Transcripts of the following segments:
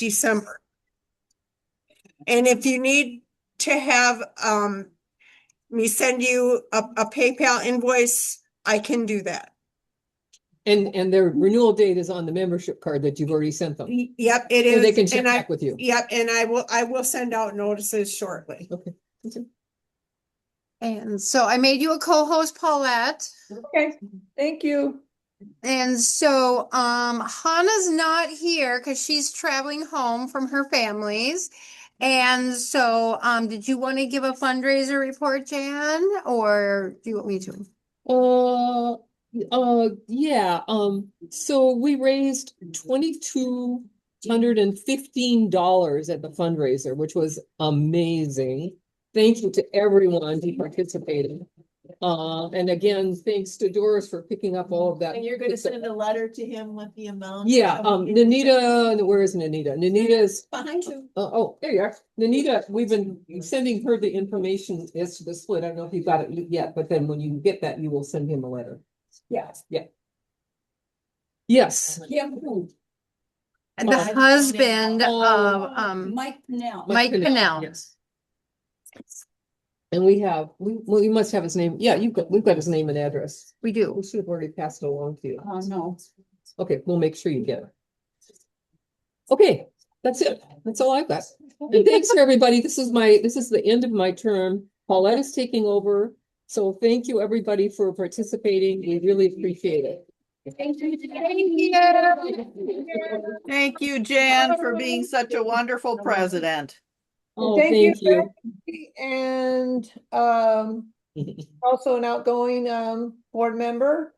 December. And if you need to have me send you a PayPal invoice, I can do that. And their renewal date is on the membership card that you've already sent them. Yep, it is. So they can check back with you. Yep, and I will send out notices shortly. Okay. And so I made you a co-host, Paulette. Okay, thank you. And so Hannah's not here because she's traveling home from her family's. And so did you want to give a fundraiser report, Jan, or do you want me to? Yeah. So we raised $2,215 at the fundraiser, which was amazing. Thank you to everyone who participated. And again, thanks to Doris for picking up all of that. And you're going to send a letter to him with the amount. Yeah, Nanita, where is Nanita? Nanita's behind you. Oh, there you are. Nanita, we've been sending her the information as to the split. I don't know if you got it yet, but then when you get that, you will send him a letter. Yes. Yeah. Yes. Yeah. And the husband of Mike Pennell. Mike Pennell. Yes. And we must have his name. Yeah, we've got his name and address. We do. We should have already passed it along to you. No. Okay, we'll make sure you get it. Okay, that's it. That's all I've got. And thanks for everybody. This is the end of my term. Paulette is taking over. So thank you everybody for participating. We really appreciate it. Thank you. Thank you, Jan, for being such a wonderful president. Oh, Thank you. And also an outgoing board member.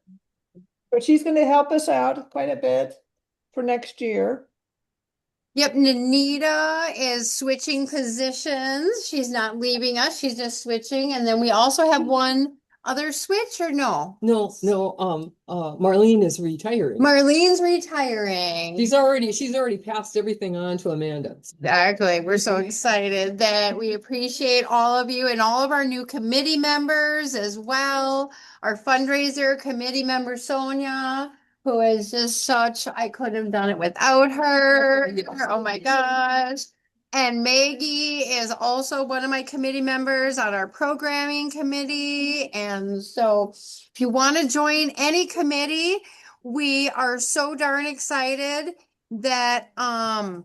But she's going to help us out quite a bit for next year. Yep, Nanita is switching positions. She's not leaving us. She's just switching. And then we also have one other switch, or no? No, Marlene is retiring. Marlene's retiring. She's already passed everything on to Amanda. Exactly. We're so excited that we appreciate all of you and all of our new committee members as well. Our fundraiser committee member, Sonia, who is just I couldn't have done it without her. Oh my gosh. And Maggie is also one of my committee members on our programming committee. And so if you want to join any committee, we are so darn excited that and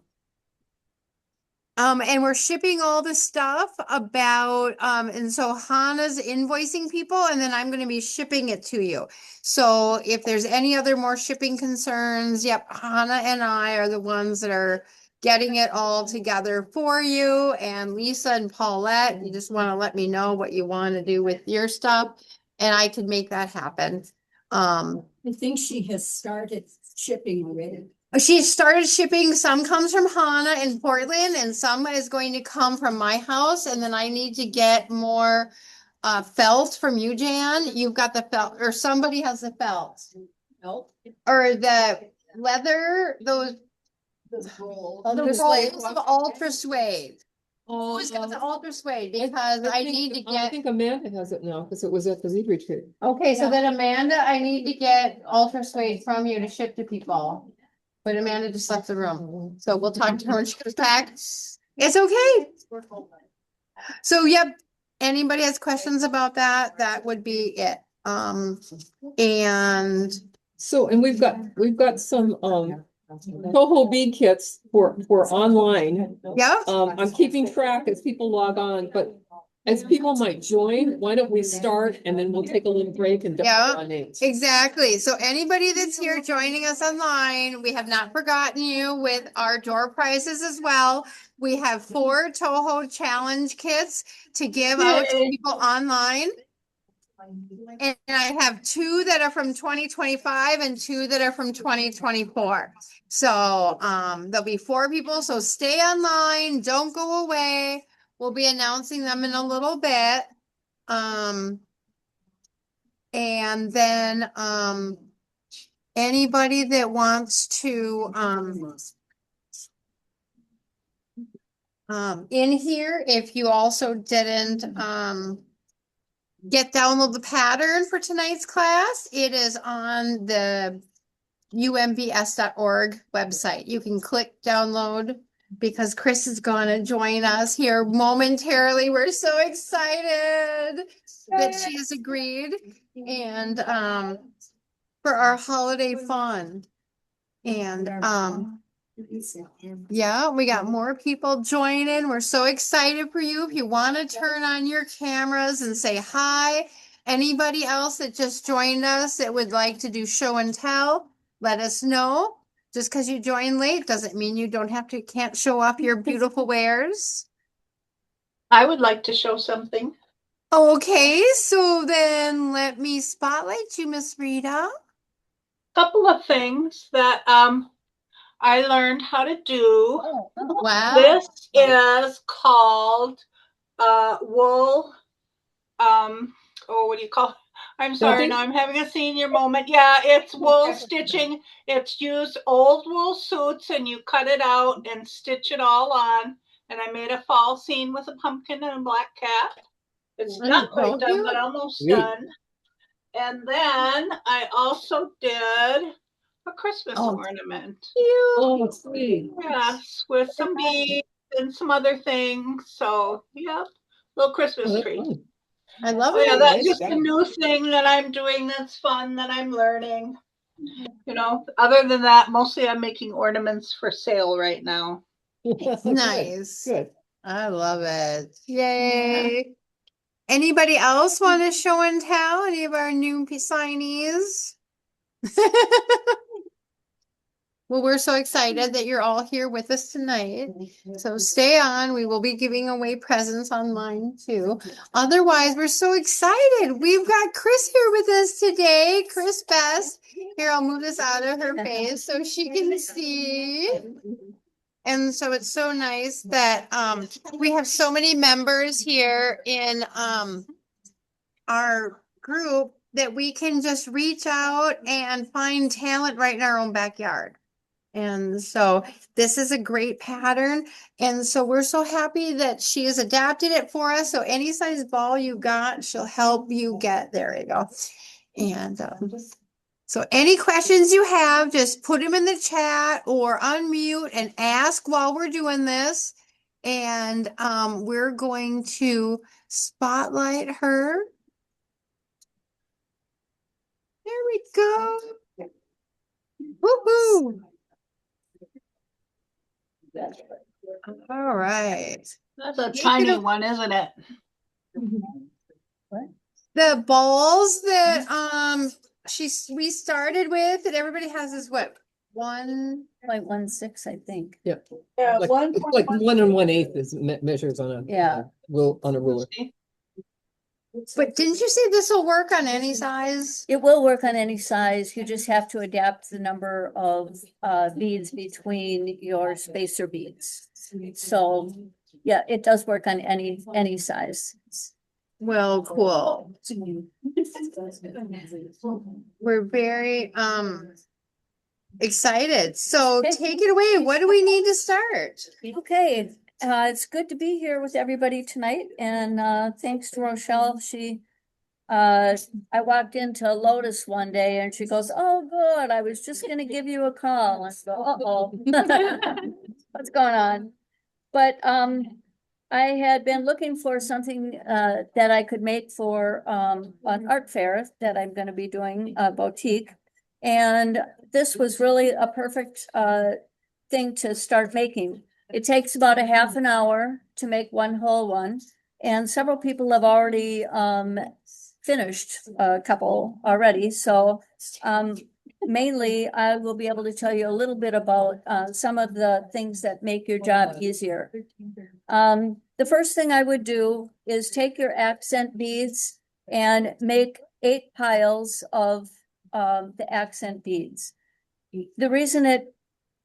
we're shipping all the stuff about and so Hannah's invoicing people, and then I'm going to be shipping it to you. So if there's any other more shipping concerns, yep, Hannah and I are the ones that are getting it all together for you. And Lisa and Paulette, you just want to let me know what you want to do with your stuff, and I can make that happen. I think she has started shipping already. She started shipping. Some comes from Hannah in Portland, and some is going to come from my house. And then I need to get more felt from you, Jan. You've got the felt, or somebody has the felt. Nope. Or the leather, those rolls. ultra suede. Oh, Who's got the ultra suede? Because I need to I get. think Amanda has it now because it was at the Z retreat. Okay, so then Amanda, I need to get ultra suede from you to ship to people. But Amanda just left the room. So we'll talk to her when she comes back. It's okay. So yep. Anybody has questions about that? That would be it. And So, and we've got some Toho bead kits for online. yeah. I'm keeping track as people log on, but as people might join, why don't we start and then we'll take a little break and Yeah. on names. Exactly. So anybody that's here joining us online, we have not forgotten you with our door prizes as well. We have 4 Toho challenge kits to give out to people online. And I have 2 that are from 2025 and 2 that are from 2024. So there'll be 4 people. So stay online, don't go away. We'll be announcing them in a little bit. And then anybody that wants to in here, if you also didn't download the pattern for tonight's class, it is on the umbs.org website. You can click download because Chris is gonna join us here momentarily. We're so excited that she has agreed and for our holiday fun. And yeah, we got more people joining. We're so excited for you. If you want to turn on your cameras and say hi, anybody else that just joined us that would like to do show and tell, let us know. Just because you joined late doesn't mean you can't show off your beautiful wares. I would like to show something. Okay, so then let me spotlight you, Miss Rita. Couple of things that I learned how to do. Wow. This is called wool. What do you call it? I'm sorry, Felting? now I'm having a senior moment. Yeah, it's wool stitching. It's used old wool suits and you cut it out and stitch it all on. And I made a fall scene with a pumpkin and a black cat. It's not quite done, but almost Sweet. done. And then I also did a Christmas ornament. Oh, sweet. Yes, with some beads and some other things. So, yeah, little Oh, Christmas that's tree. fun. I love Oh, yeah, it. that's Nice just a job. new thing that I'm doing that's fun, that I'm learning. You know, other than that, mostly I'm making ornaments for sale right now. Good, Nice. Good. I love it. Yay. Anybody else want to show and tell? Any of our new signees? Well, we're so excited that you're all here with us tonight. So stay on. We will be giving away presents online too. Otherwise, we're so excited. We've got Chris here with us today. Chris Best. Here, I'll move this out of her face so she can see. And so it's so nice that we have so many members here in our group that we can just reach out and find talent right in our own backyard. And so this is a great pattern. And so we're so happy that she has adapted it for us. So any size ball you got, she'll help you get. There you go. And so any questions you have, just put them in the chat or unmute and ask while we're doing this. And we're going to spotlight her. There we go. Woohoo! All right. That's a Take it tiny a- one, isn't it? The balls that we started with that everybody has is what 1.16, I think. Yeah. Yeah, Like, one. like 1 1/8 is measures on a Yeah. on a ruler. But didn't you say this will work on any size? It will work on any size. You just have to adapt the number of beads between your spacer beads. So, yeah, it does work on any size. Well, cool. We're very excited. So Okay. take it away. What do we need to start? Okay, it's good to be here with everybody tonight, and thanks to Rochelle. I walked into Lotus one day and she goes, "Oh, good. I was just gonna give you a call." I go, "Uh-oh." What's going on? But I had been looking for something that I could make for an art fair that I'm gonna be doing, a boutique. And this was really a perfect thing to start making. It takes about a half an hour to make one whole one. And several people have already finished a couple already. So mainly I will be able to tell you a little bit about some of the things that make your job easier. The first thing I would do is take your accent beads and make 8 piles of the accent beads. The reason it's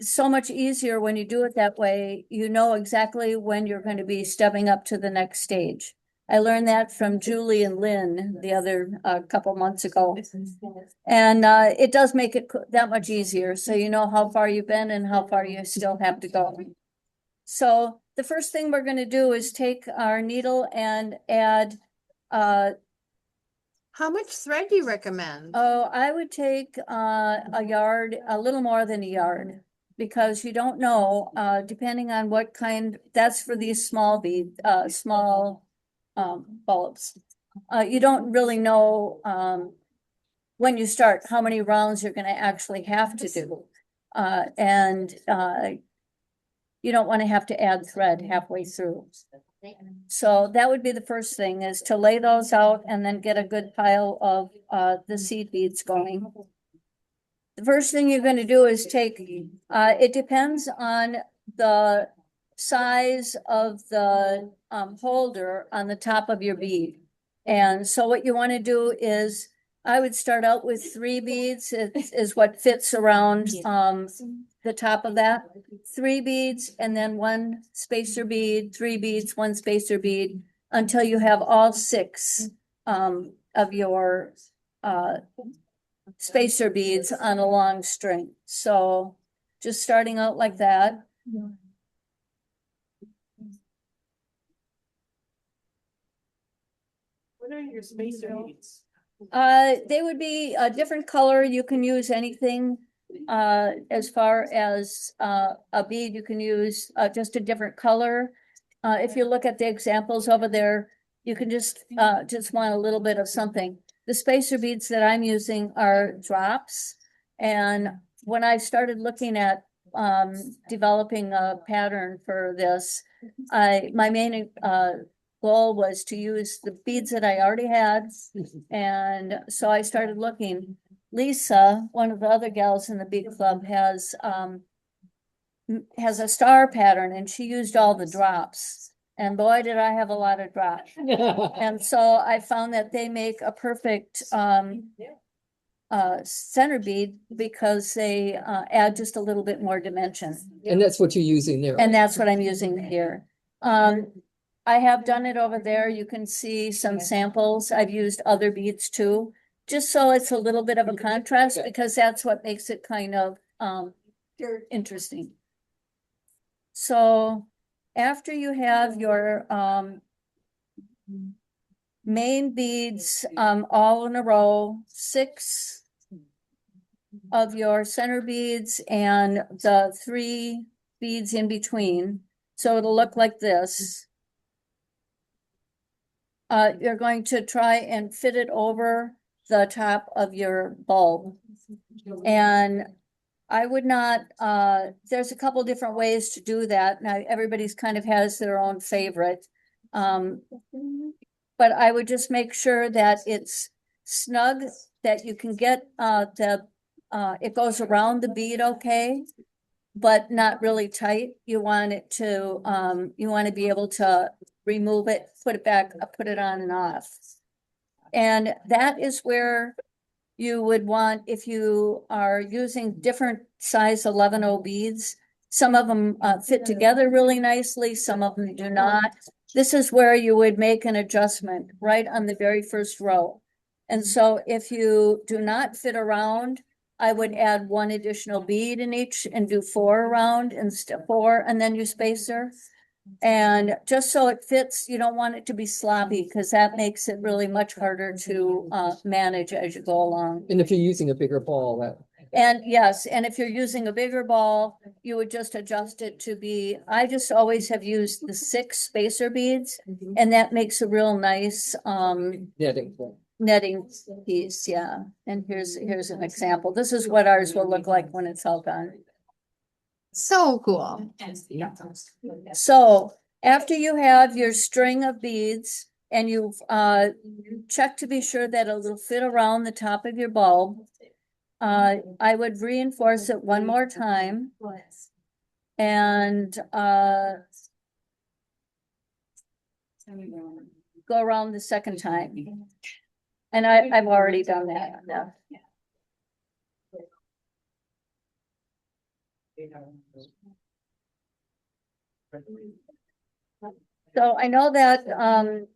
so much easier when you do it that way, you know exactly when you're going to be stepping up to the next stage. I learned that from Julie and Lynn the other couple months ago. And it does make it that much easier. So you know how far you've been and how far you still have to go. So the first thing we're going to do is take our needle and add How much thread do you recommend? I would take a yard, a little more than a yard. because you don't know, depending on what kind, that's for these small small bulbs. You don't really know, when you start, how many rounds you're gonna actually have to do. And you don't want to have to add thread halfway through. So that would be the first thing, is to lay those out and then get a good pile of the seed beads going. The first thing you're going to do is take, it depends on the size of the holder on the top of your bead. And so what you want to do is, I would start out with 3 beads, is what fits around the top of that. 3 beads and then 1 spacer bead, 3 beads, 1 spacer bead, until you have all 6 of your spacer beads on a long string. So just starting out like that. What are your spacer beads? They would be a different color. You can use anything. As far as a bead, you can use just a different color. If you look at the examples over there, you can just want a little bit of something. The spacer beads that I'm using are drops. And when I started looking at developing a pattern for this, my main goal was to use the beads that I already had. And so I started looking. Lisa, one of the other gals in the bead club, has a star pattern, and she used all the drops. And boy, did I have a lot of drops. And so I found that they make a perfect center bead, because they add just a little bit more dimension. And that's what you're using there. And that's what I'm using here. I have done it over there. You can see some samples. I've used other beads too, just so it's a little bit of a contrast, because that's what makes it kind of interesting. So after you have your main beads all in a row, 6 of your center beads and the 3 beads in between, so it'll look like this. You're going to try and fit it over the top of your bulb. And I would not, there's a couple different ways to do that. Now, everybody's kind of has their own favorite. But I would just make sure that it's snug, that you can get it goes around the bead okay, but not really tight. You want it to, you want to be able to remove it, put it back, put it on and off. And that is where you would want, if you are using different size 11-0 beads, some of them fit together really nicely, some of them do not. This is where you would make an adjustment right on the very first row. And so if you do not fit around, I would add 1 additional bead in each and do 4 around instead of 4, and then you spacer. And just so it fits, you don't want it to be sloppy, because that makes it really much harder to manage as you go along. And if you're using a bigger ball, that. And yes, and if you're using a bigger ball, you would just adjust it to be, I just always have used the 6 spacer beads, and that makes a real nice netting piece, yeah. And here's an example. This is what ours will look like when it's all done. So cool. So after you have your string of beads and you've checked to be sure that it'll fit around the top of your bulb, I would reinforce it 1 more time. And go around the second time. And I've already done that. So I know that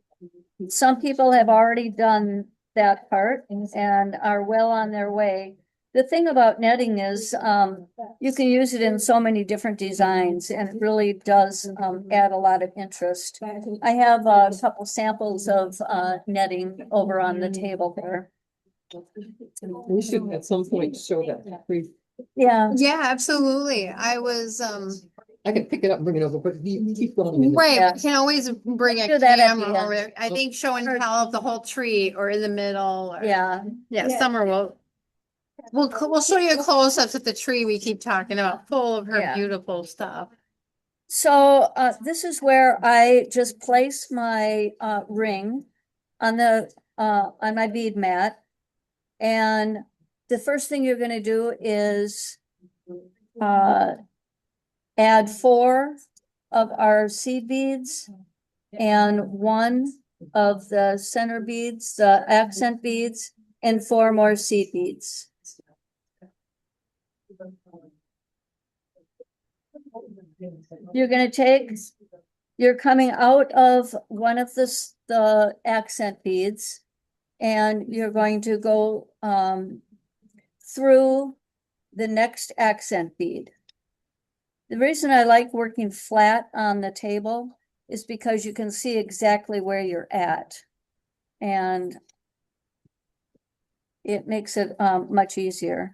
some people have already done that part and are well on their way. The thing about netting is you can use it in so many different designs, and it really does add a lot of interest. I have a couple samples of netting over on the table there. We should at some point show that. Yeah, Yeah, absolutely. I was, I can pick it up and bring it over, but you keep going. in there. right, Yeah. we can always bring a Do that at the camera over end. there. I think show and tell of the whole tree or in the middle. Or, yeah. yeah, Yeah. Summer will. We'll show you close-ups at the tree we keep talking about, full of her Yeah. beautiful stuff. So this is where I just place my ring on the on my bead mat. And the first thing you're gonna do is add 4 of our seed beads and 1 of the center beads, the accent beads, and 4 more seed beads. You're gonna take, you're coming out of one of the accent beads, and you're going to go through the next accent bead. The reason I like working flat on the table is because you can see exactly where you're at. And it makes it much easier.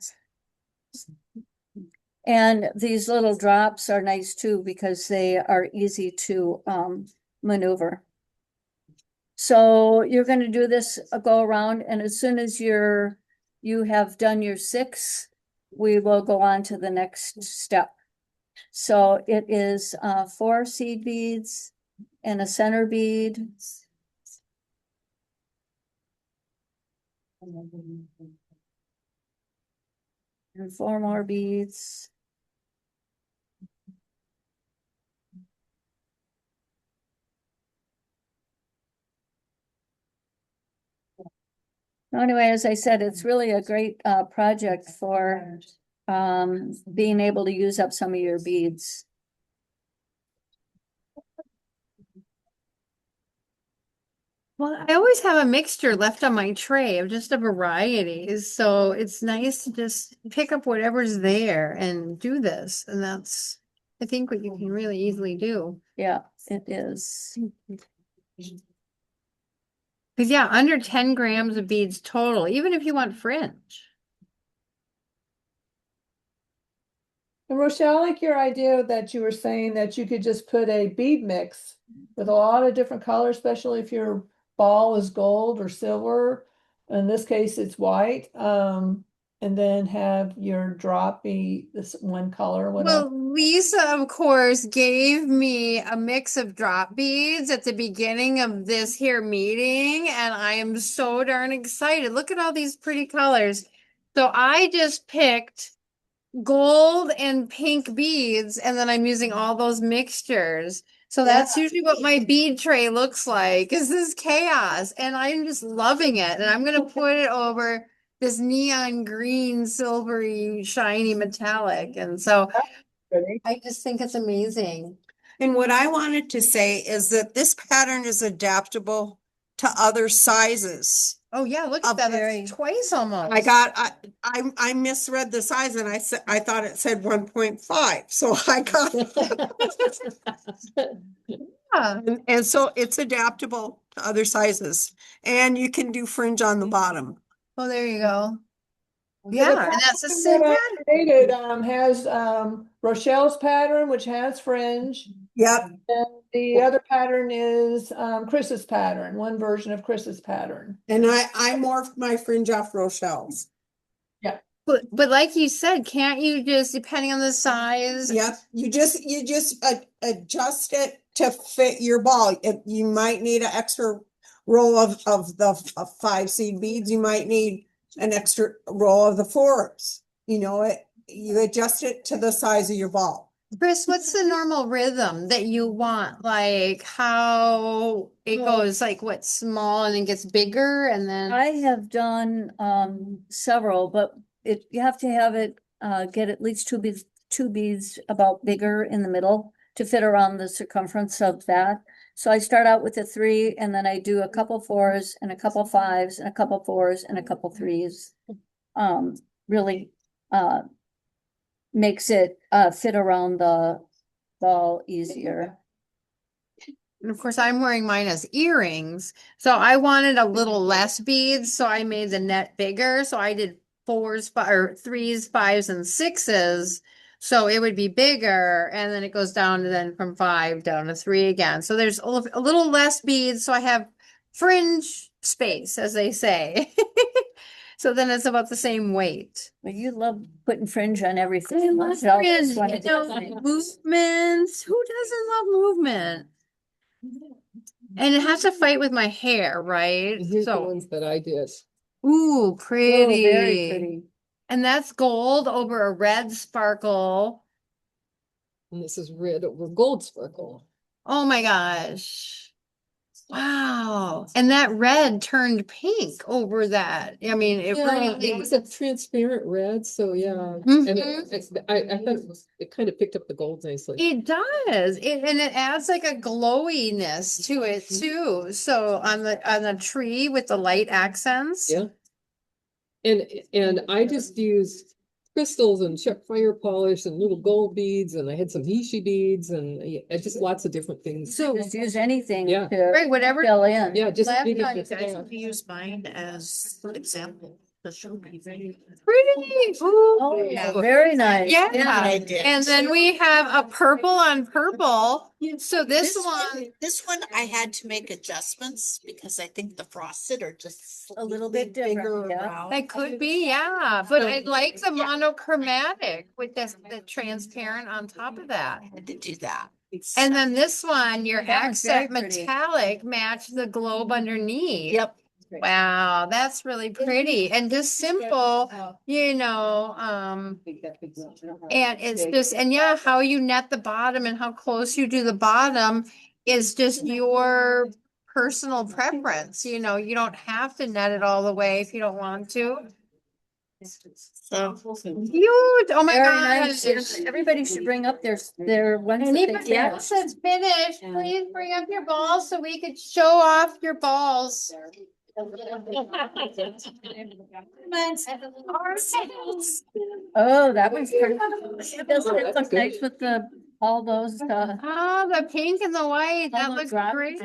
And these little drops are nice too because they are easy to maneuver. So you're going to do this go around, and as soon as you have done your 6, we will go on to the next step. So it is 4 seed beads and a center bead. And 4 more beads. Anyway, as I said, it's really a great project for being able to use up some of your beads. Well, I always have a mixture left on my tray of just a variety. So it's nice to just pick up whatever's there and do this. And that's, I think, what you can really easily do. Yeah, it is. Because, yeah, under 10 grams of beads total, even if you want fringe. And Rochelle, I like your idea that you were saying that you could just put a bead mix with a lot of different colors, especially if your ball is gold or silver. In this case, it's white. And then have your drop be this one color, whatever. Well, Lisa, of course, gave me a mix of drop beads at the beginning of this here meeting, and I am so darn excited. Look at all these pretty colors. So I just picked gold and pink beads, and then I'm using all those mixtures. So that's usually what my bead tray looks like, is this chaos, and I'm just loving it. And I'm gonna put it over this neon green, silvery, shiny metallic. And so Pretty. I just think it's amazing. And what I wanted to say is that this pattern is adaptable to other sizes. Oh yeah, look A at that. very- That's twice almost. I misread the size and I thought it said 1.5. So I got, Yeah. and so it's adaptable to other sizes. And you can do fringe on the bottom. Oh, there you go. The Yeah, and that's the pattern same that I pattern. created has Rochelle's pattern, which has fringe. Yep. And the other pattern is Chris's pattern, one version of Chris's pattern. And I morphed my fringe off Rochelle's. But like you said, can't you just, depending on the size? Yep, you just adjust it to fit your ball. You might need an extra roll of the 5 seed beads. You might need an extra roll of the 4s. You know, you adjust it to the size of your ball. Chris, what's the normal rhythm that you want? Like how it goes, like what, small and then gets bigger and then. I have done several, but you have to have it get at least 2 beads about bigger in the middle to fit around the circumference of that. So I start out with a 3, and then I do a couple 4s and a couple 5s and a couple 4s and a couple 3s. Really makes it fit around the ball easier. And of course, I'm wearing mine as earrings. So I wanted a little less beads, so I made the net bigger. So I did fours, or threes, fives, and sixes. So it would be bigger, and then it goes down to then from 5 down to 3 again. So there's a little less beads, so I have fringe space, as they say. So then it's about the same weight. Well, you love putting fringe on everything. I love So I fringe, just wanted you know, to- movements. Who doesn't love movement? And it has to fight with my hair, right? And here's the So, ones that I did. ooh, Oh, very pretty. pretty. And that's gold over a red sparkle. And this is red over gold sparkle. Oh my gosh. Wow. And that red turned pink over that. I mean, it Yeah, it really, was a transparent red, so yeah. Mhm. And I thought it kind of picked up the gold nicely. it does. And it adds like a glowiness to it too. So on the tree with the light accents. Yeah. And I just used crystals and Czech fire polish and little gold beads, and I had some Hishi beads and just lots of different things. So, Just use anything Yeah. to right, whatever. fill in. Yeah, just Left make it eye just- guys. yeah. Use mine as an example to show me very. Pretty. Oh, Yeah. very nice. Yeah. I did. And then we have a purple on purple. So this one, This one I had to make adjustments because I think the frosted are just A little bit slightly different, bigger yeah. around. that could be, yeah, but I like the monochromatic with the transparent on top of that. I had to do that. And then this one, your That one's very accent pretty. metallic matched the globe underneath. Yep. Wow, that's really pretty and just simple, you know, and it's just, and yeah, how you net the bottom and how close you do the bottom is just your personal preference, you know, you don't have to net it all the way if you don't want to. So Huge, oh my Very nice. gosh. Everybody should bring up their ones that they Anybody else finished. that's finished, please bring up your balls so we could show off your balls. Oh, that one's pretty. It does look nice with all those, Oh, the pink and the white, that looks drop- great.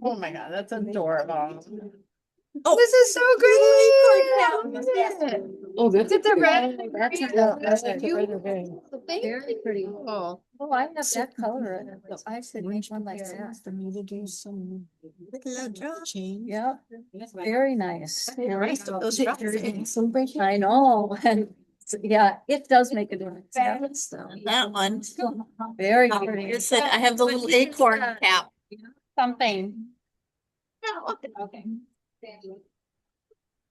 Oh my God, that's adorable. Oh. This is so great. Oh, that's. Look at the red. That's a Beautiful. very pretty. Beautiful. Oh, I have that color in it, so I should make one like that. for me to do some little change. Yeah, very nice. The rest of those drawings. I know, and yeah, it does make a difference. That one. Very Like pretty. I said, I have the little acorn cap. Something. Okay.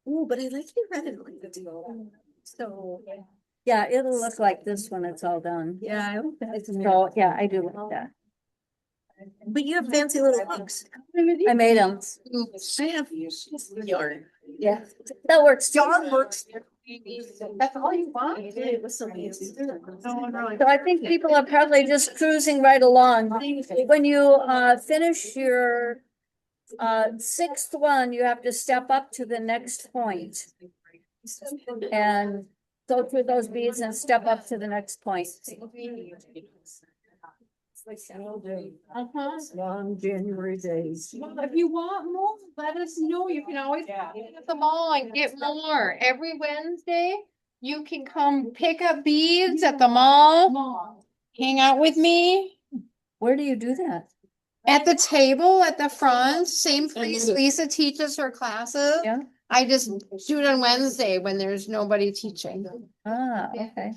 Ooh, but I like the red and white. So, yeah, it'll look like this when it's all done. Yeah, I like that. So, yeah, I do like that. But you have fancy little books. I made them. I have yarn. Yeah, that works. too. Yarn works. That's all you want? It was so easy. So I think people are probably just cruising right along. When you finish your sixth one, you have to step up to the next point. And go through those beads and step up to the next point. Long January days. Well, if you want more, let us know. You can always come at the mall and get more. Every Wednesday, you can come pick up beads at the mall. Hang out with me Where do you do that? at the table at the front. Same I place noticed. Lisa teaches her classes. Yeah. I just do it on Wednesday when there's nobody teaching. Ah, okay.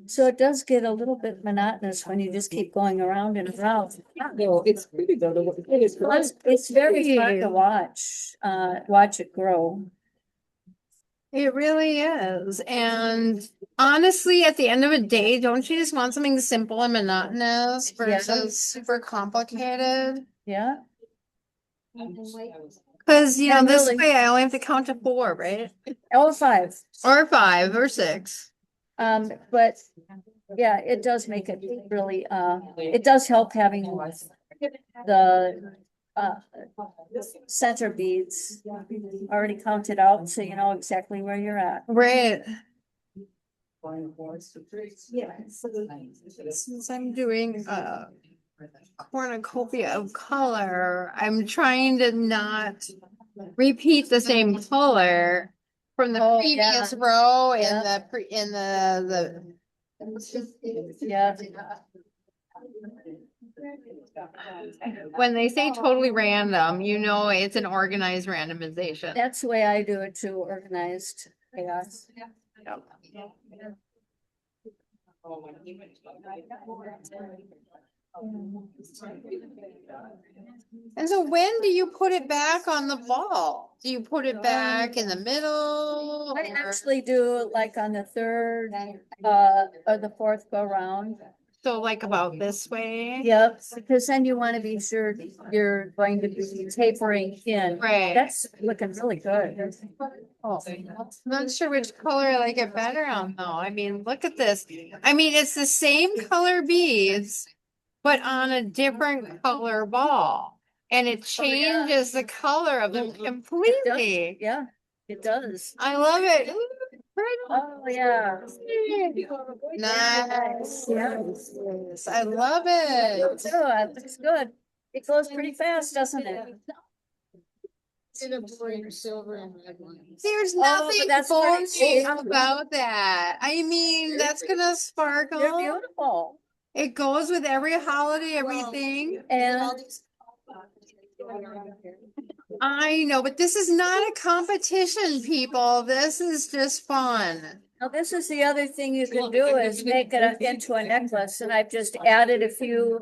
So it does get a little bit monotonous when you just keep going around and around. No, it's pretty though. It's very fun to watch it grow. It really is. And honestly, at the end of the day, don't you just want something simple and monotonous versus super complicated? Yeah, Cause you know, And this really- way I only have to count to 4, right? L5. Or 5 or 6. But yeah, it does make it really, it does help having the center beads already counted out, so you know exactly where you're at. Right. Since I'm doing a cornucopia of color, I'm trying to not repeat the same color from the Oh, previous yeah. row in Yeah. Yeah. when they say totally random, you know it's an organized randomization. That's the way I do it too, organized chaos. And so when do you put it back on the ball? Do you put it back in the middle? I or- actually do it like on the third, or the fourth go round. So like about this way? Yep, because then you want to be sure you're going to be tapering in. Right. That's looking really good. Oh, I'm not sure which color I like it better on though. I mean, look at this. I mean, it's the same color beads, but on a different color ball. And it changes the color of them completely. Yeah, it does. I love it. Ooh, pretty. Oh, yeah. Nice. Yeah. Yes, I love it. Good, looks good. It goes pretty fast, doesn't it? There's Oh, nothing but that's pretty boring cool. about that. I mean, that's gonna They're sparkle. beautiful. It goes with every holiday, everything. And I know, but this is not a competition, people. This is just fun. now this is the other thing you can do is make it into a necklace, and I've just added a few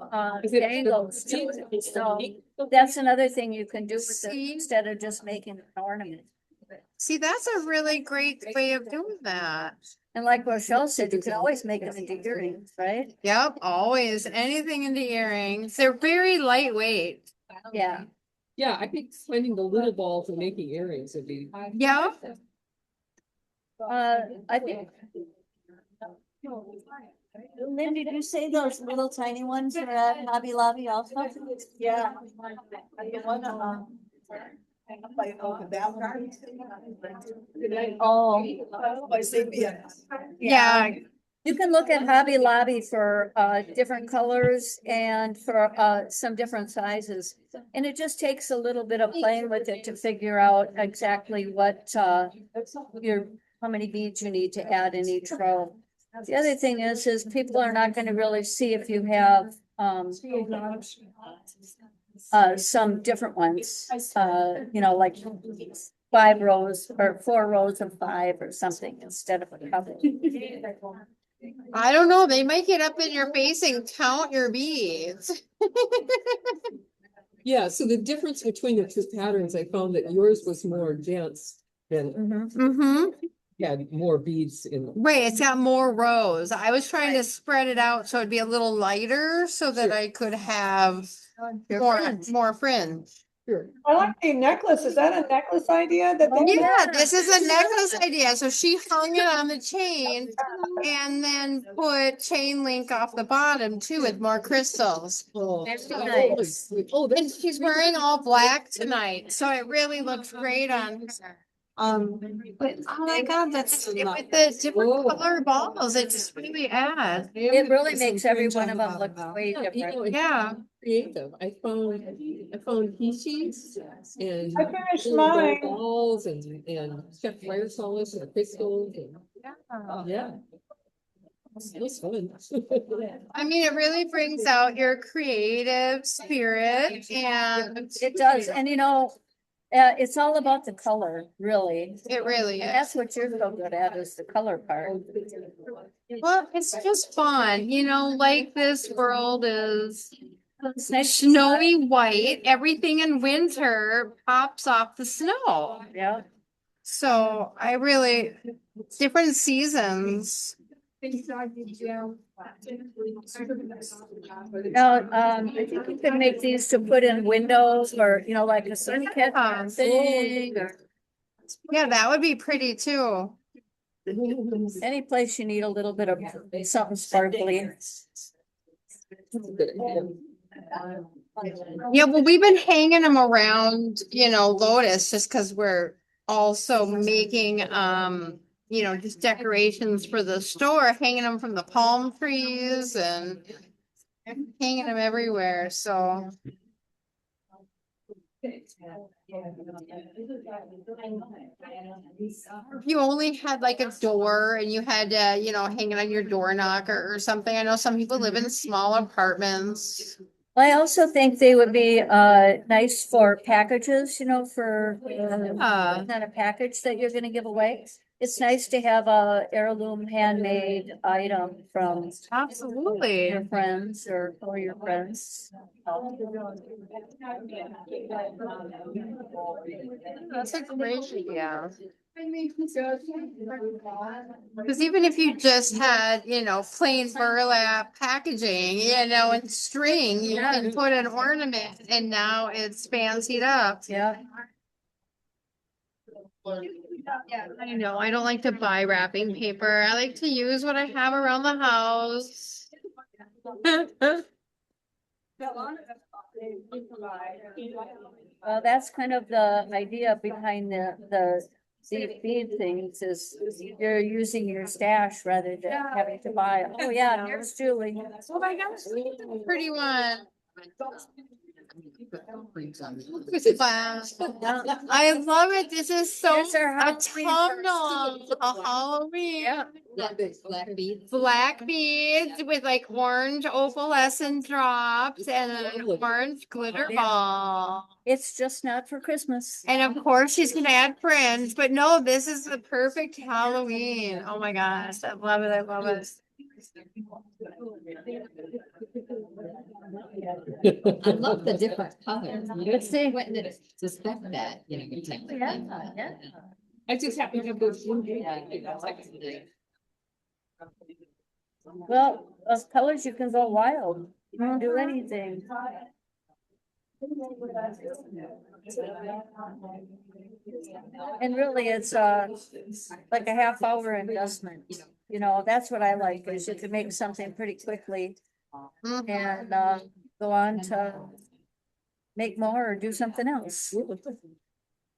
dangles to it. So that's another thing you can do with it See? instead of just making an ornament. See, that's a really great way of doing that. And like Rochelle said, you can always make them into earrings, right? Yep, always anything in the earrings. They're very lightweight. Yeah. Yeah, I think finding the little balls and making earrings would be. Yeah. I think. Lynn, did you say those little tiny ones are at Hobby Lobby also? Yeah. Oh. Yeah. You can look at Hobby Lobby for different colors and for some different sizes. And it just takes a little bit of playing with it to figure out exactly what how many beads you need to add in each row. The other thing is people are not going to really see if you have some different ones, like 5 rows or 4 rows of 5 or something instead of a couple. I don't know. They might get up in your face and count your beads. Yeah, so the difference between the two patterns, I found that yours was more dense than Mm-hmm. had more beads in them. Right, it's got more rows. I was trying to spread it out so it'd be a little lighter so that Sure. I could have Your more friends. more fringe. Sure. I like the necklace. Is that a necklace idea that they? Yeah, this is a necklace idea. So she hung it on the chain and then put chain link off the bottom too with more crystals. Oh, That's oh, nice. oh, And that's she's wearing all black tonight, so it really looks great on her. But oh my God, that's with the different color balls. It just really adds. It really makes every one of them look way yeah, different. Yeah. creative. I found heat and I finished little mine. balls and check wire solids and crystals and yeah. It was fun. I mean, it really brings out your creative spirit and It does, and it's all about the color, really. it really And is. that's what you're so good at is the color part. Well, it's just fun, like this world is snowy white. Everything in winter pops off the snow. Yeah. So different seasons. Now, I think you could make these to put in windows or, like a sun catcher thing or Yeah, that would be pretty too. any place you need a little bit of something sparkly. Yeah, well, we've been hanging them around, Lotus just because we're also making you know, just decorations for the store, hanging them from the palm trees and hanging them everywhere. So if you only had like a door and you had to, you know, hang it on your door knocker or something. I know some people live in small apartments. I also think they would be nice for packages, you know, for kind of package that you're gonna give away. It's nice to have a heirloom handmade item from Absolutely. your friends or for your friends. That's a great idea. Because even if you just had, you know, plain burlap packaging, you know, and string, you can put an ornament and now it's fancied up. Yeah. I know, I don't like to buy wrapping paper. I like to use what I have around the house. Well, that's kind of the idea behind the bead things is you're using your stash rather than having to buy. Oh yeah, here's Julie. Oh my gosh, pretty one. Wow. I love it. This is so Here's our autumnal, Halloween. Yeah. Black beads with like orange opalescent drops and an orange glitter ball. It's just not for Christmas. And of course, she's gonna add friends, but no, this is the perfect Halloween. Oh my gosh, I love it. I love it. I love the different colors. Let's see. Wouldn't suspect that, you know, you take the Yeah, pen. yeah. I just happen to have those. Well, those colors, you can go wild. You can do anything. And really, it's like a half hour investment. You know, that's what I like, is you can make something pretty quickly and go on to make more or do something else.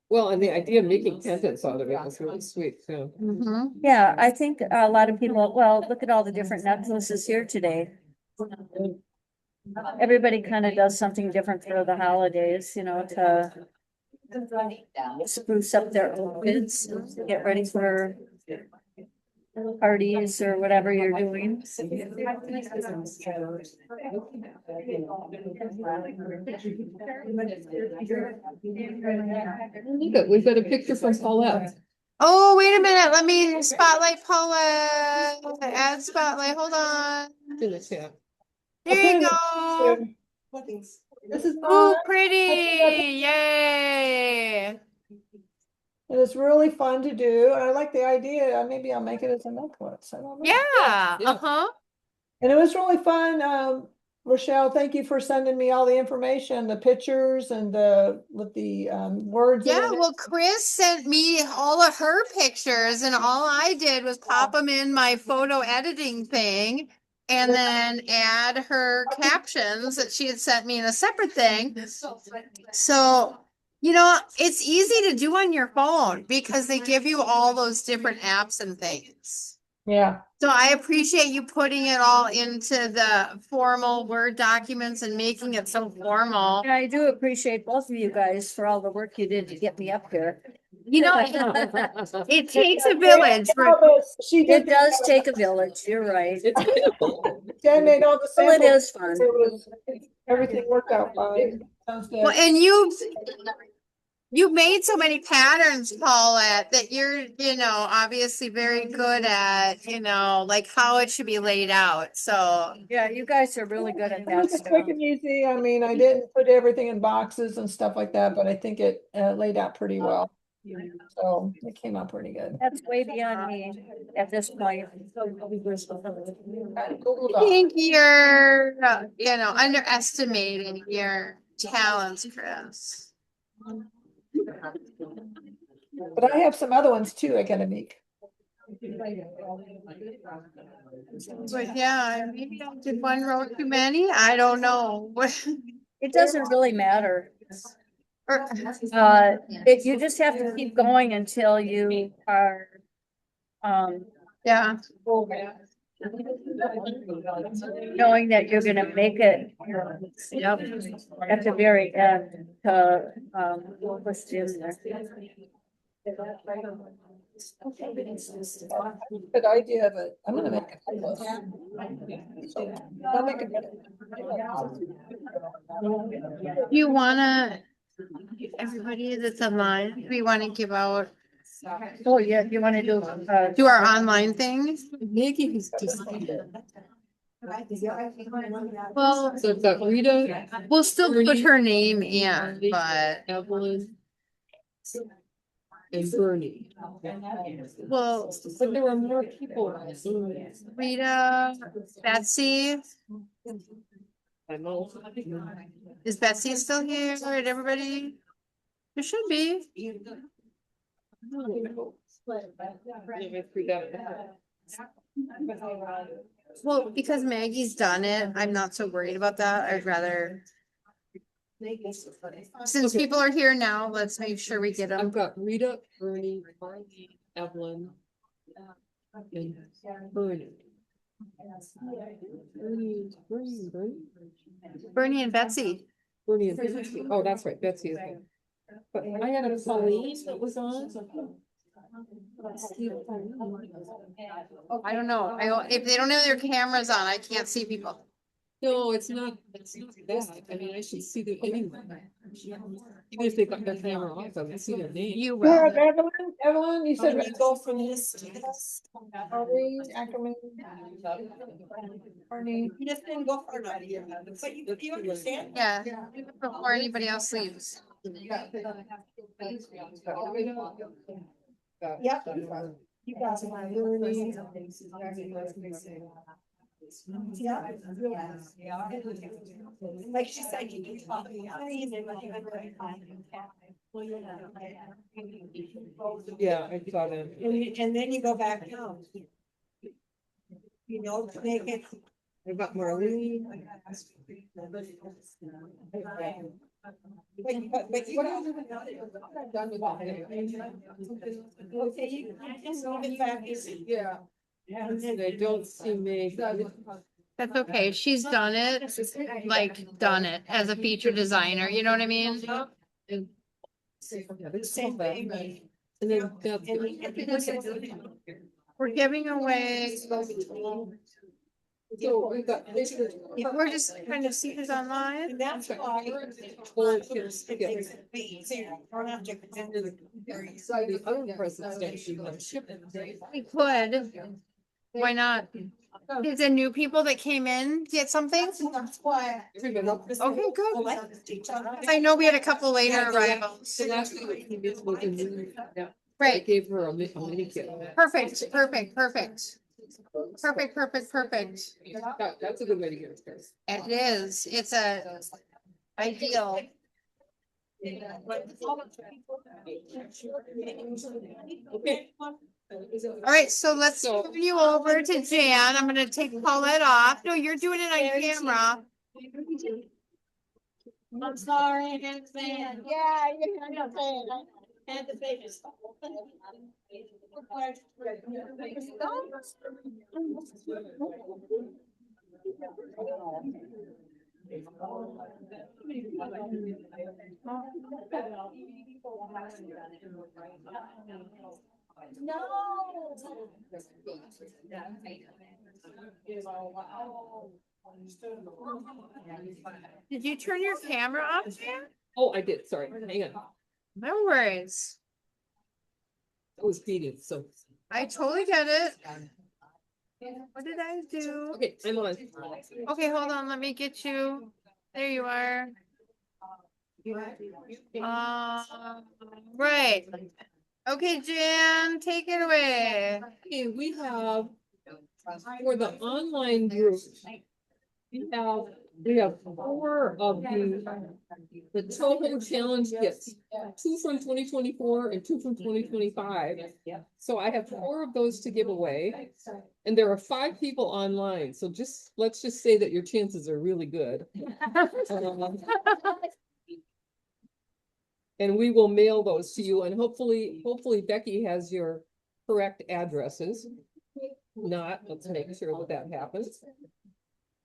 Well, and the idea of making pendants out of it was really sweet too. Yeah, I think a lot of people, well, look at all the different necklaces here today. Everybody kind of does something different for the holidays, you know, to spruce up their outfits, get ready for parties or whatever you're doing. Look at, we've got a picture from Paulette. Oh, wait a minute. Let me spotlight Paula. Add spotlight. Hold on. In the chat. There you go. This is Oh, fun. pretty. Yay. It was really fun to do. I like the idea. Maybe I'll make it as a necklace. I don't know. Yeah. Yeah. Uh-huh. And it was really fun. Rochelle, thank you for sending me all the information, the pictures and with the words. Yeah, in it. well, Chris sent me all of her pictures, and all I did was pop them in my photo editing thing and then add her captions that she had sent me in a separate thing. So, you know, it's easy to do on your phone because they give you all those different apps and things. Yeah. So I appreciate you putting it all into the formal Word documents and making it so formal. And I do appreciate both of you guys for all the work you did to get me up here. You know, it takes a village. She It did. does take a village, you're right. Jen made all the Well, it samples. is fun. It was, everything worked out fine. Sounds good. Well, and you've made so many patterns, Paulette, that you're, you know, obviously very good at, you know, like how it should be laid out. So Yeah, you guys are really good at It that was stuff. quick and easy. I mean, I didn't put everything in boxes and stuff like that, but I think it laid out pretty well. So it came out pretty good. That's way beyond me at this point. Google I Doc. think you're, you know, underestimating your talents, Chris. But I have some other ones too I gotta make. But yeah, maybe I did one row too many. I don't know. It doesn't really matter. Or- You just have to keep going until you are Yeah. knowing that you're gonna make it, yep, at the very end to, what's in there. Good idea, but I'm gonna make it. I'll make it. You wanna, everybody that's online, we wanna give out, Oh, yeah, you wanna do, do our online thing? Maggie has disappeared. Well, So I've got Rita, we'll still put her name in, but, Evelyn, and Bernie. well, But there were more people. Rita, Betsy, I know. is Betsy still here? Did everybody? There should be. Well, because Maggie's done it, I'm not so worried about that. I'd rather, since people are here now, let's make sure we get I've them. got Rita, Bernie, Margie, Evelyn, and Bernie. Bernie and Betsy. Bernie and Betsy. Oh, that's right, Betsy is there. But I had a Pauline that was on. I don't know. If they don't have their cameras on, I can't see people. No, it's not that. I mean, I should see them anyway. Even if they got their camera off, I would see their name. You Yeah, will. Evelyn, you said. When you go from this to this. Marie, Ackerman. Barney. You just didn't go far enough. But you understand? Yeah, before anybody else leaves. Yep. You guys are my Bernie. Yeah. Like she said, you can talk. Yeah, I saw them. And then you go back home. You know, to make it. I've got Marlene. But you. Okay, you just leave it back. Yeah. And I don't see me. That's okay. She's done it, like done it as a feature designer. You know what I mean? And Same thing. and then that's. We're giving away. So we've got. We're just kind of see who's online. And that's why. Well, it's- It makes it be, so you don't have to. The other presents that she was shipping. We could. Why not? Is there new people that came in get something? That's why. Okay, good. I know we had a couple later arrivals. So last week he did was in New York. Yeah. I Right. gave her a mini kit. Perfect, perfect, perfect. Perfect, perfect, perfect. That's a good way to get it started. It is. It's a ideal. Okay. All right, so let's turn you over to Jan. I'm gonna take Paulette off. No, you're doing it on camera. I'm sorry, I didn't say it. Yeah, you had to say it. I had to say this. Did you turn your camera off, Jan? Oh, I did, sorry, hang on. No worries. It was heated, so. I totally get it. What did I do? Okay, I'm on. Okay, hold on. Let me get you. There you are. Right. Okay, Jan, take it away. Okay, we have, for the online group, we have 4 of the Toho challenge kits. 2 from 2024 and 2 from 2025. So I have 4 of those to give away. And there are 5 people online, so let's just say that your chances are really good. And we will mail those to you, and hopefully Becky has your correct addresses. Not, let's make sure that happens.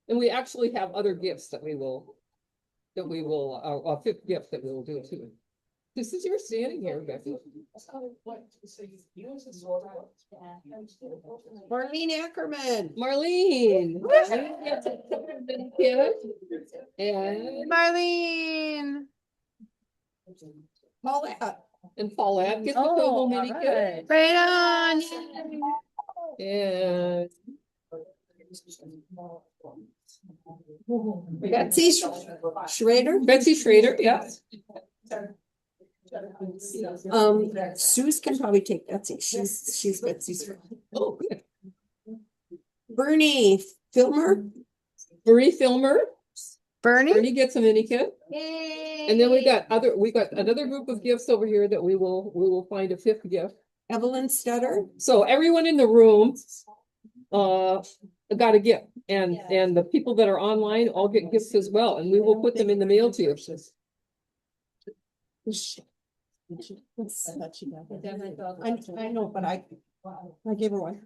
And we actually have other gifts that we will, a fifth gift that we will do too. This is your standing here, Becky. Marlene Ackerman. Marlene. And Marlene. Paulette. And Paulette gets the Oh, Kobo all mini kit. right. Right on. And Betsy Schrader. Betsy Schrader, yeah. Suze can probably take Betsy. She's Betsy's friend. Oh, good. Bernie Filmer. Marie Filmer. Bernie. Bernie gets a mini kit. Yay. And then we got another group of gifts over here that we will find a fifth gift. Evelyn Stutter. So everyone in the room got a gift, and the people that are online all get gifts as well, and we will put them in the mail to you. I know, but I gave her one.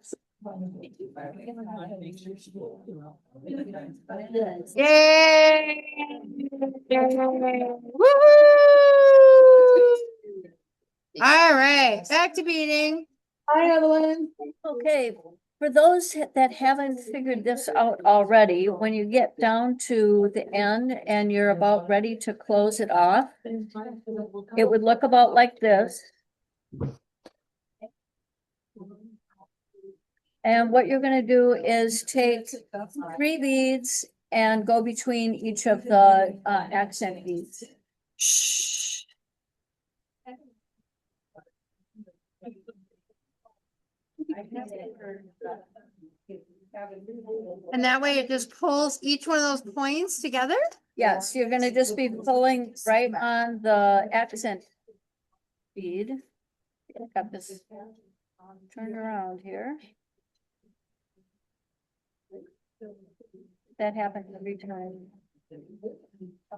Yay. Woo! All right, back to meeting. Hi, Evelyn. Okay, for those that haven't figured this out already, when you get down to the end and you're about ready to close it off, it would look about like this. And what you're gonna do is take 3 beads and go between each of the accent beads. And that way it just pulls each one of those points together? Yes, you're gonna just be pulling right on the accent bead. Got this turned around here. That happens every time.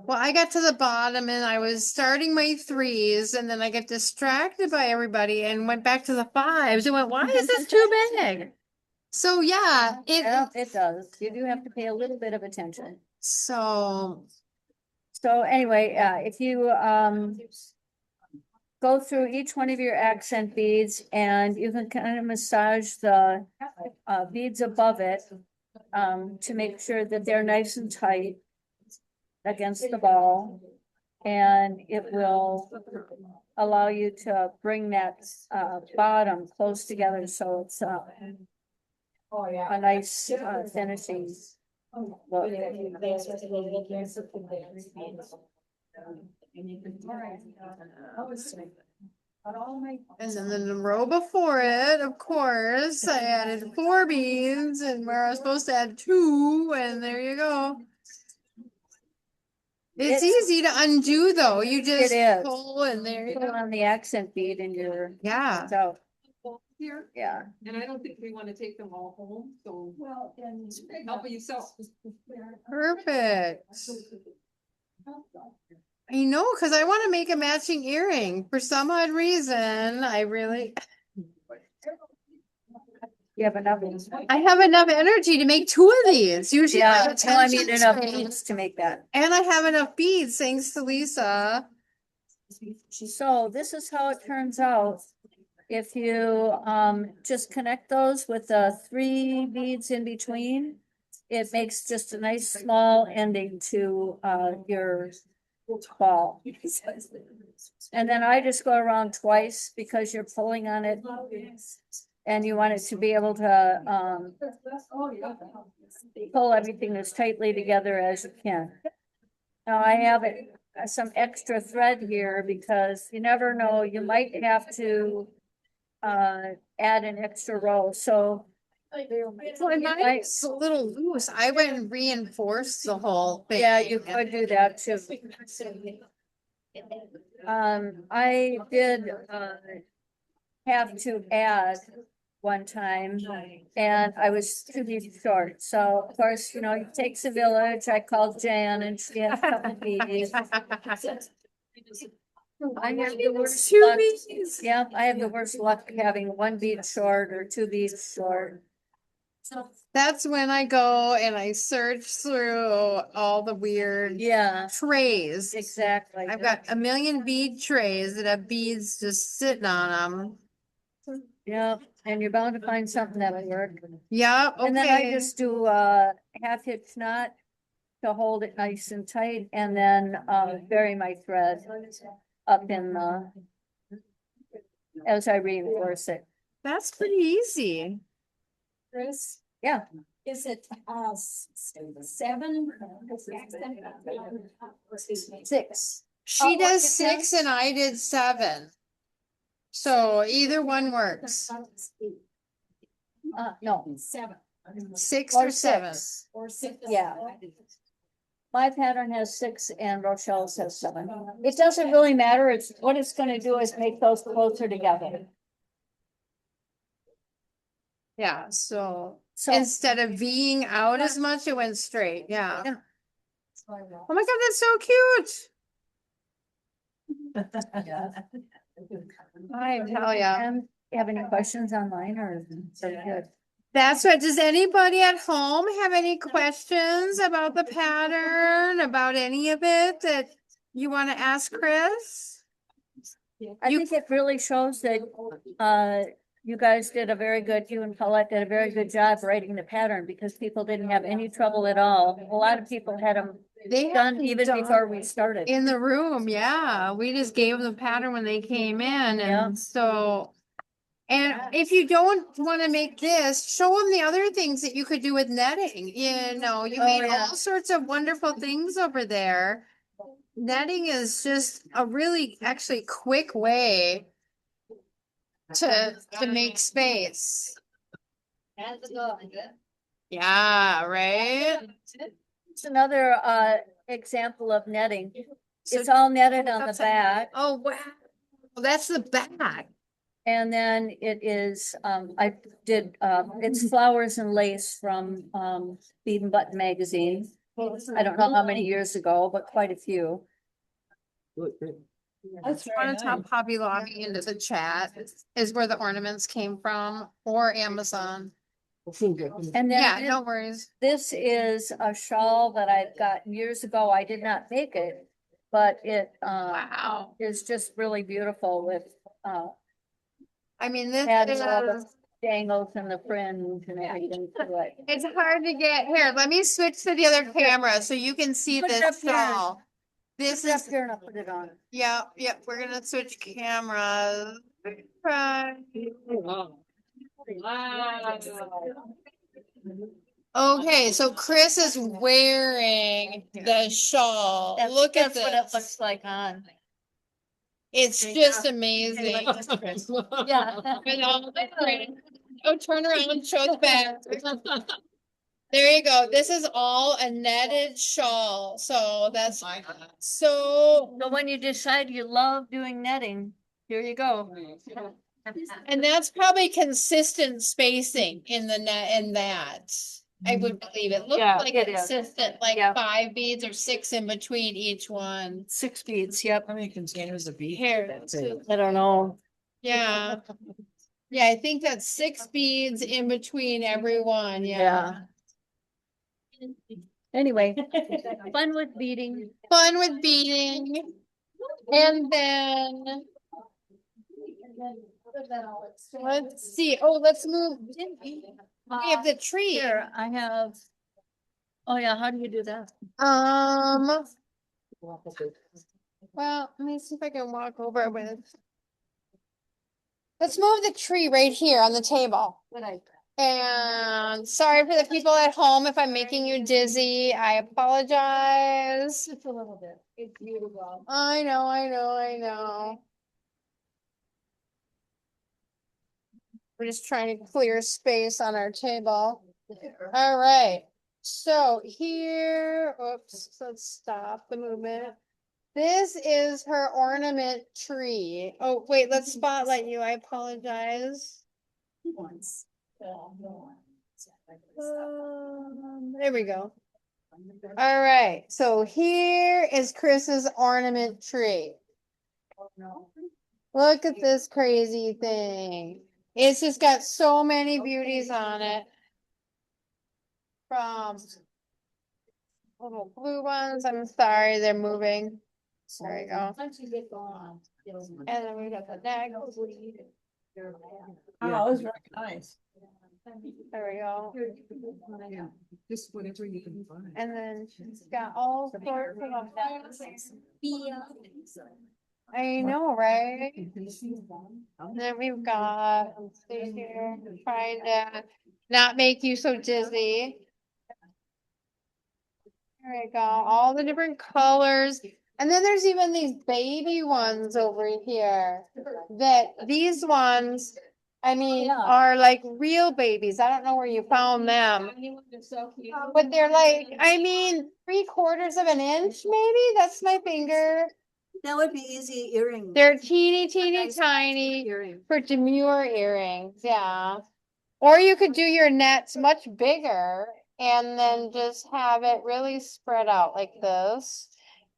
Well, I got to the bottom and I was starting my 3s and then I got distracted by everybody and went back to the 5s and went, why is this too big? So yeah, Yeah, it does. You do have to pay a little bit of attention. so So anyway, if you go through each one of your accent beads and you can kind of massage the beads above it to make sure that they're nice and tight against the ball. And it will allow you to bring that bottom close together so it's a nice finishing look. and then the row before it, of course, I added 4 beads and where I was supposed to add 2, and there you go. It's easy to undo though. You just is. pull and there you Pull go. on the accent bead and you're Yeah. out. Here, Yeah. and I don't think we want to take them all home, so help yourself. Perfect. I know, because I want to make a matching earring. For some odd reason, You have enough. I have enough energy to make 2 of these. Usually I Yeah, have well, I mean attention enough span. beads to make that. And I have enough beads, thanks to Lisa. So this is how it turns out. If you just connect those with the 3 beads in between, it makes just a nice small ending to your ball. And then I just go around twice because you're pulling on it and you want it to be able to pull everything as tightly together as you can. Now I have some extra thread here because you never know, you might have to add an extra row, so. Well, mine's a little loose. I went and reinforced the whole thing. Yeah, you could do that too. I did have to add one time and I was too short. So of course, you know, it takes a village. I called Jan and she had a couple beads. I have the worst Two luck. beads. Yeah, I have the worst luck having one bead short or two beads short. That's when I go and I search through all the weird Yeah, trays. exactly. I've got a million bead trays that have beads just sitting on them. Yeah, and you're bound to find something that would work. Yeah, And then I okay. just do half hitch knot to hold it nice and tight and then bury my thread up in the as I reinforce it. That's pretty easy. Chris, Yeah, is it seven? six. She Oh, does it 6 does? and I did 7. So either one works. No, Seven. 6 or or 7. six. Or six. Yeah. My pattern has 6 and Rochelle's has 7. It doesn't really matter. It's what it's gonna do is make those closer together. Yeah, so So, instead of Ving out as much, it went straight. Yeah. Yeah. Oh my God, that's so cute. I tell ya. and you have any questions online or is it good? That's what, does anybody at home have any questions about the pattern, about any of it that you want to ask Chris? I You- think it really shows that you guys did a very good, you and Paulette did a very good job writing the pattern because people didn't have any trouble at all. A lot of people had them They done had even done before we started. in the room, yeah. We just gave them the pattern when they came in, Yeah. and so. And if you don't want to make this, show them the other things that you could do with netting. You know, you Oh, made yeah. all sorts of wonderful things over there. Netting is just a really actually quick way to make space. Yeah, right? It's another example of netting. So- It's all netted on the back. Oh, wow. Well, that's the back. And then it is, I did, it's flowers and lace from, Bead and Button magazine. I don't know how many years ago, but quite a few. That's Want very to top nice. Hobby Lobby into the chat is where the ornaments came from, or Amazon. And Yeah, then no worries. this is a shawl that I've got years ago. I did not make it, but it, Wow. is just really beautiful with, I mean, this adding all the is, dangles and the fringe and everything to it. it's hard to get here. Let me switch to the other camera so you can see Put it this up here. shawl. This Put it up is, here and I'll put it on. yeah, we're gonna switch cameras. Right. Okay, so Chris is wearing the shawl. That's- Look at That's what it this. looks like on. It's just amazing. Yeah. With all the print. Oh, turn around, show the back. There you go. This is all a netted shawl. So that's so, So when you decide you love doing netting, here you go. and that's probably consistent spacing in the net in that. I would believe it looks Yeah, like it is. consistent, like Yeah. 5 beads or 6 in between each one. 6 beads, yep. How many containers of beef? Here, That's it. I don't know. yeah. Yeah, I think that's 6 beads in between every one. Yeah. Anyway, fun with beading. Fun with beading. And then let's see. Oh, let's move. We have the tree. Here, I have. Oh yeah, how do you do that? Well, let me see if I can walk over with. Let's move the tree right here on the table. Good idea. And sorry for the people at home if I'm making you dizzy. I apologize. Just a little bit. It's beautiful. I know. We're just trying to clear space on our table. All right. So here, oops, let's stop the movement. This is her ornament tree. Oh, wait, let's spotlight you. I apologize. There we go. All right. So here is Chris's ornament tree. Look at this crazy thing. It's just got so many beauties on it. From little blue ones. I'm sorry, they're moving. There you go. And then we got the neck. Oh, that was very nice. There we go. Just whatever you can find. And then she's got all sorts of necklaces. I know, right? And then we've got, let's see here, trying to not make you so dizzy. There we go, all the different colors. And then there's even these baby ones over here. That these ones, I mean, Yeah. are like real babies. I don't know where you found them. But they're like, I mean, 3/4 of an inch, maybe? That's my finger. That would be easy earring. They're teeny tiny Earring. for demure earrings, yeah. Or you could do your nets much bigger and then just have it really spread out like this.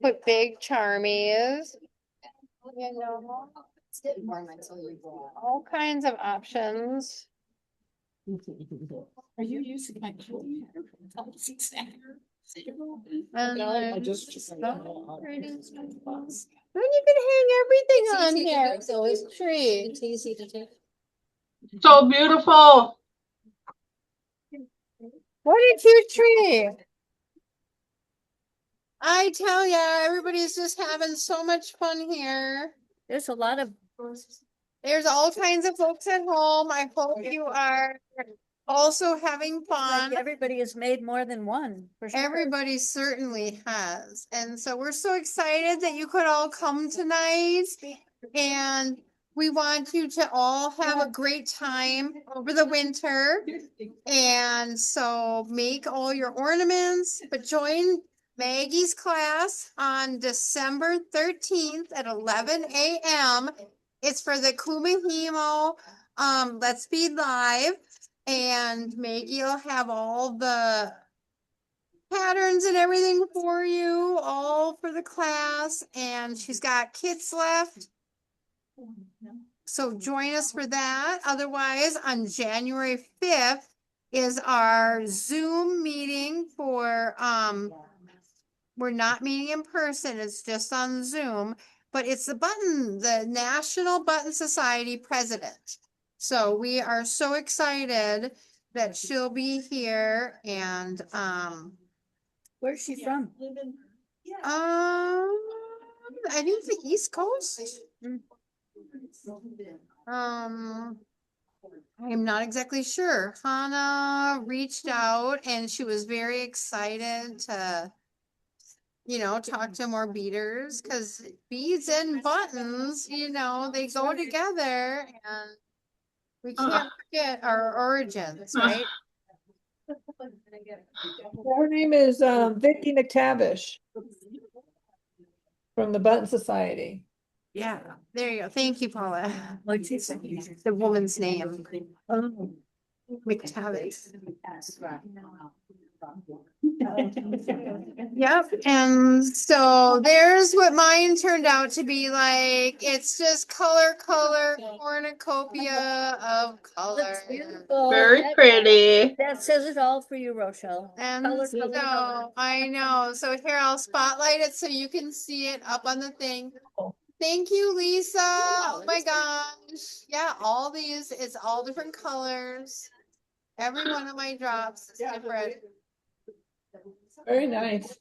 Put big charmies. You know, all kinds of options. Are you using my phone? And I then just- then you can hang everything on here. So it's a tree. It's easy to take. So beautiful. What a cute tree. I tell ya, everybody's just having so much fun here. There's a lot of. There's all kinds of folks at home. I hope you are also having fun. Like everybody has made more than one, for sure. Everybody certainly has. And so we're so excited that you could all come tonight. And we want you to all have a great time over the winter. And so make all your ornaments, but join Maggie's class on December 13th at 11 a.m. It's for the Kumahimo Let's Be Live. And Maggie will have all the patterns and everything for you, all for the class. And she's got kits left. So join us for that. Otherwise, on January 5th is our Zoom meeting for, we're not meeting in person, it's just on Zoom, but it's the National Button Society president. So we are so excited that she'll be here and, Where's she from? I think the East Coast. I'm not exactly sure. Hannah reached out and she was very excited to, talk to more beaders because beads and buttons, they go together and we can't forget our origins, right? Her name is Vicky McTavish from the Button Society. Yeah, there you go. Thank you, Paula. The woman's name. Oh, McTavish. Yep, and so there's what mine turned out to be like. It's just color, cornucopia of color. Looks beautiful. Very That- pretty. That says it all for you, Rochelle. And Color, so, color, color. I know, so here I'll spotlight it so you can see it up on the thing. Thank you, Lisa. Oh my gosh. Yeah, all these, it's all different colors. Every one of my drops is different. Very nice.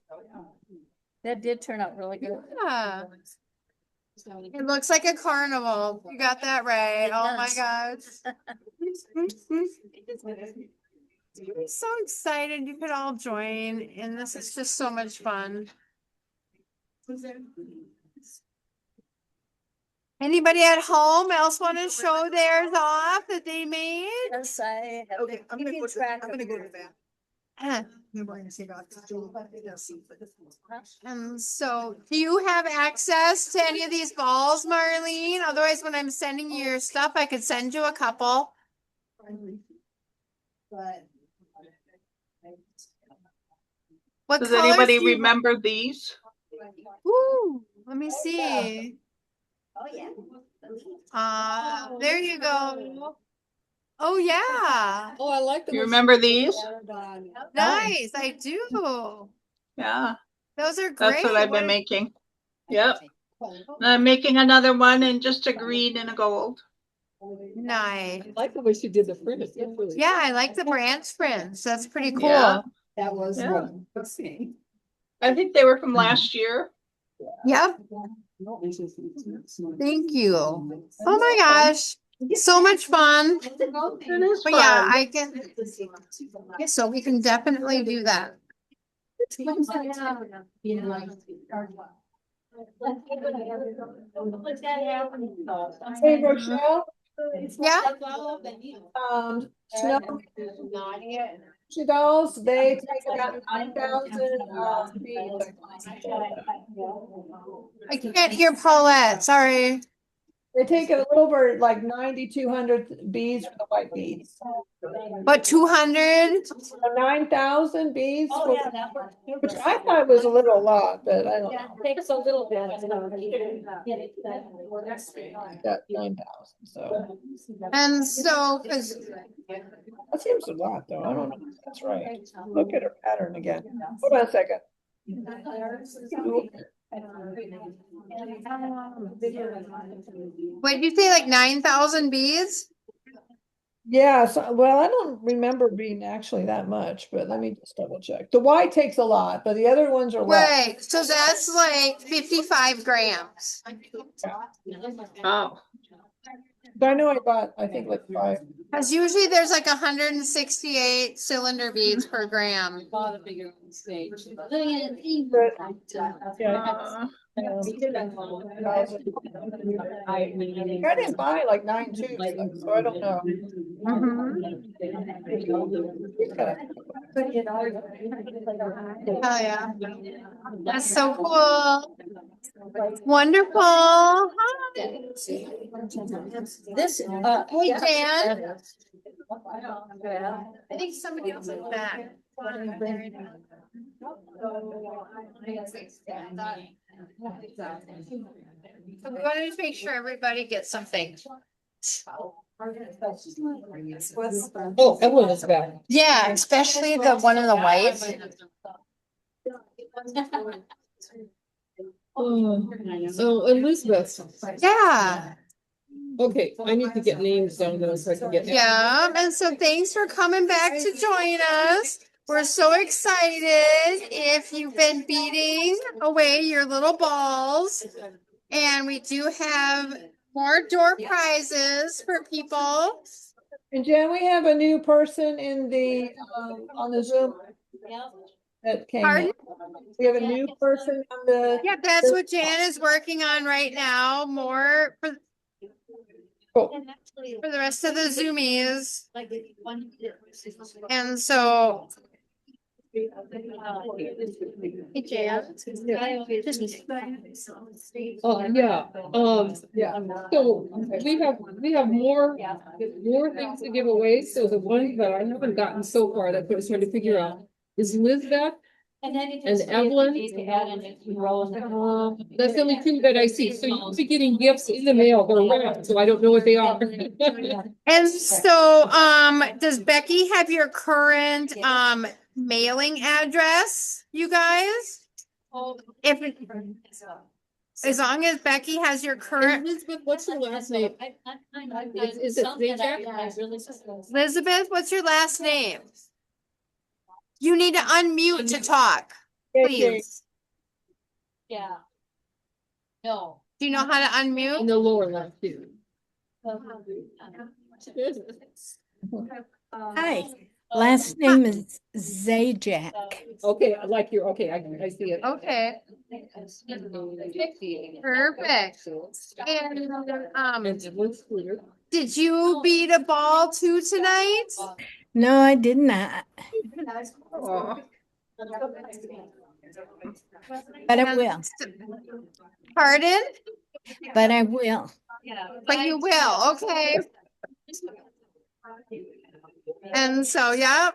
That did turn out really good. Yeah. It looks like a carnival. You got that right. It Oh my does. gosh. I'm so excited you could all join, and this is just so much fun. Anybody at home else want to show theirs off that they made? Yes, I have. Okay, I'm gonna go to that. I'm gonna go to that. Uh, Huh? And so, do you have access to any of these balls, Marlene? Otherwise, when I'm sending you your stuff, I could send you a couple. What Does colors anybody do you- remember these? Ooh, let me see. There you go. Oh, yeah. Oh, I like the. You way she- remember these? Nice. I do. Yeah, Those are that's great. what I've been making. Yep. And I'm making another one in just a green and a gold. Nice. I like the way she did the print. It's really. Yeah, I like the branch prints. That's pretty cool. Yeah. That was Yeah. what I'm saying. I think they were from last year. Yep. Thank you. Oh my gosh. So much fun. It is But yeah, fun. I can. So we can definitely do that. Hey, Rochelle, Yeah. snow dolls, they take about 9,000, beads. I can't hear Paulette. Sorry. They take a little over like 9,200 beads for the white beads. But 200? 9,000 beads, which I thought was a little lot, but I don't know. Takes a little bit. Got 9,000, so And so, cause that seems a lot though. I don't know if that's right. Look at her pattern again. Hold on a second. what did you say, like 9,000 beads? Yeah, so, well, I don't remember being actually that much, but let me just double check. The white takes a lot, but the other ones are less. Right, so that's like 55 grams. Oh. But I know I bought, I think like 5. Cause usually there's like 168 cylinder beads per gram. But, yeah, Uh, I didn't buy like 9 tubes, though, so I don't know. Oh, yeah. That's so cool. Wonderful. Hi. This, Hey, Jan. I think somebody else is back. So we want to just make sure everybody gets something. Oh, Evelyn is back. Yeah, especially the one in the white. Oh, so Elizabeth. Yeah. Okay, I need to get names down there so I can get. Yeah, and so thanks for coming back to join us. We're so excited if you've been beating away your little balls. And we do have more door prizes for people. And Jen, we have a new person in the, on the Zoom that came in. Pardon? We have a new person on the. Yeah, that's what Jan is working on right now. More for Cool. the rest of the Zoomies. And so. Hey, Jan. Oh, yeah, Yeah. so we have more things to give away, so the one that I haven't gotten so far that I was trying to figure out is Lizbeth. And Evelyn. That's the only two that I see, so you'll be getting gifts in the mail, they're wrapped, so I don't know what they are. And so, does Becky have your current, mailing address, you guys? If, as long as Becky has your current, Elizabeth, what's your last name? Is it Zajac? Elizabeth, what's your last name? You need to unmute to talk, please. Yeah. No. Do you know how to In unmute? the lower left too. Hi, last name is Zajac. Okay, I like your, okay, I see it. Okay, perfect. And, And it looks clear. did you beat a ball too tonight? No, I did not, oh. but I will, Pardon? but I will. But you will, okay. And so, yeah,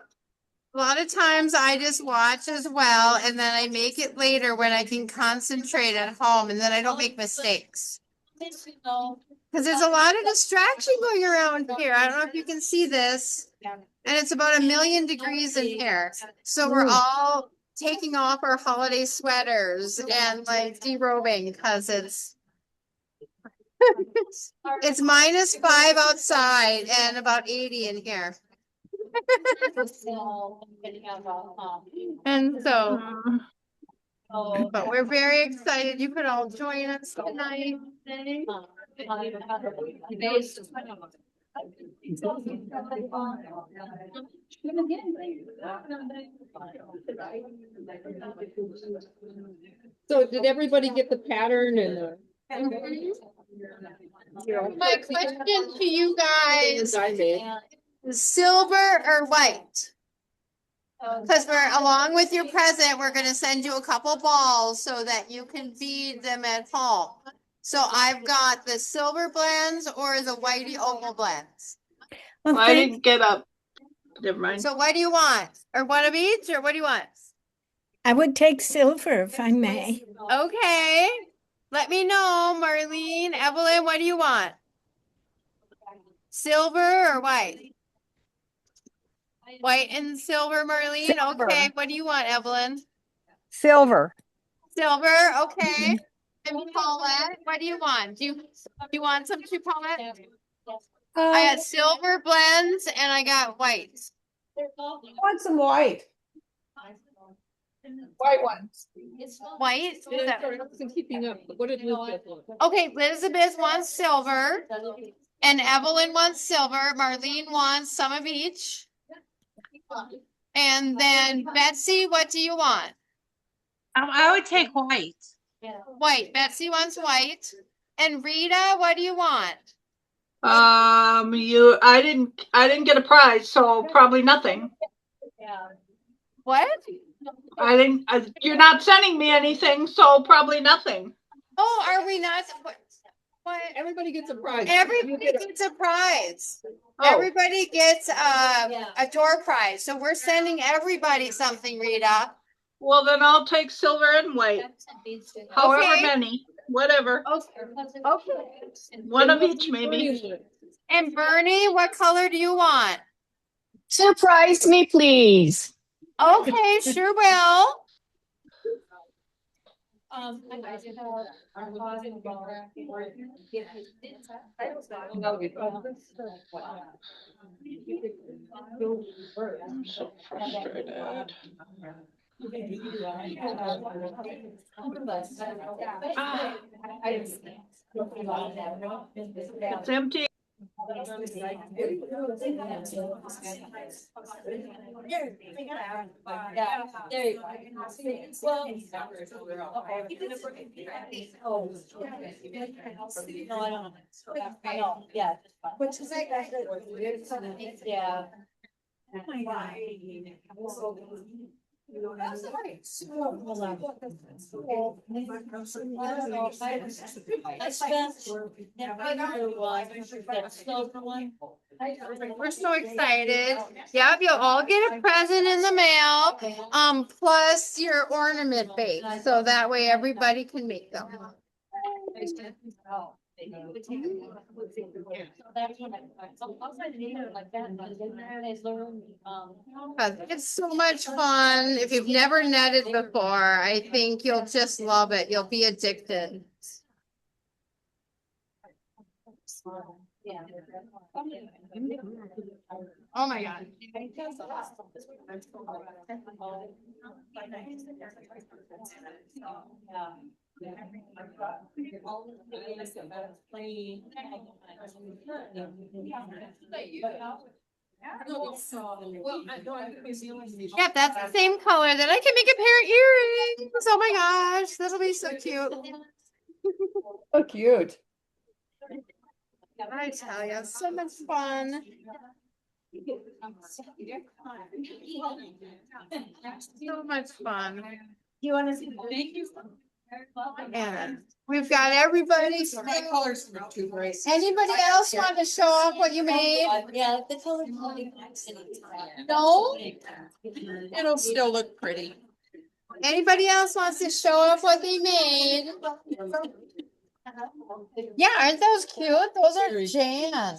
a lot of times I just watch as well, and then I make it later when I can concentrate at home, and then I don't make mistakes. Because there's a lot of distraction going around here. I don't know if you can see this. And it's about 1,000,000 degrees in here. So we're all taking off our holiday sweaters and like derobing because it's it's -5 outside and about 80 in here. And so, but we're very excited. You could all join us tonight. So did everybody get the pattern and the? My question to you guys, silver or white? Because we're, along with your present, we're gonna send you a couple balls so that you can bead them at home. So I've got the silver blends or the whitey oval blends. Well, I didn't get up. Never mind. So what do you want? Or one of each, or what do you want? I would take silver if I may. Okay, let me know, Marlene, Evelyn, what do you want? Silver or white? White and silver, Marlene, okay, what do you want, Evelyn? Silver. Silver, okay. And Paulette, what do you want? Do you want some too, Paulette? I got silver blends and I got white. I want some white. White ones. White? Is that- Sorry, I wasn't keeping up. What did Elizabeth want? Okay, Elizabeth wants silver and Evelyn wants silver. Marlene wants some of each. And then Betsy, what do you want? I would take white. White. Betsy wants white. And Rita, what do you want? I didn't get a prize, so probably nothing. What? I didn't, you're not sending me anything, so probably nothing. Oh, are we not? What? Everybody gets a prize. Everybody gets a prize. Oh. Everybody gets a door prize. So we're sending everybody something, Rita. Well, then I'll take silver and white. However Okay. many, whatever. Okay. One of each, maybe. And Bernie, what color do you want? Surprise me, please. Okay, sure will. I'm so frustrated. It's empty. We're so excited. Yep, you'll all get a present in the mail, plus your ornament base, so that way everybody can make them. It's so much fun. If you've never netted before, I think you'll just love it. You'll be addicted. Oh my God. Yeah, that's the same color. Then I can make a pair of earrings. Oh my gosh, that'll be so cute. So cute. I tell you, so much fun. So much fun. You want to see? And we've got everybody. colors are too bright. Anybody else want to show off what you made? Yeah, the color. No? It'll still look pretty. Anybody else wants to show off what they made? Yeah, aren't those cute? Those are Very- Jan.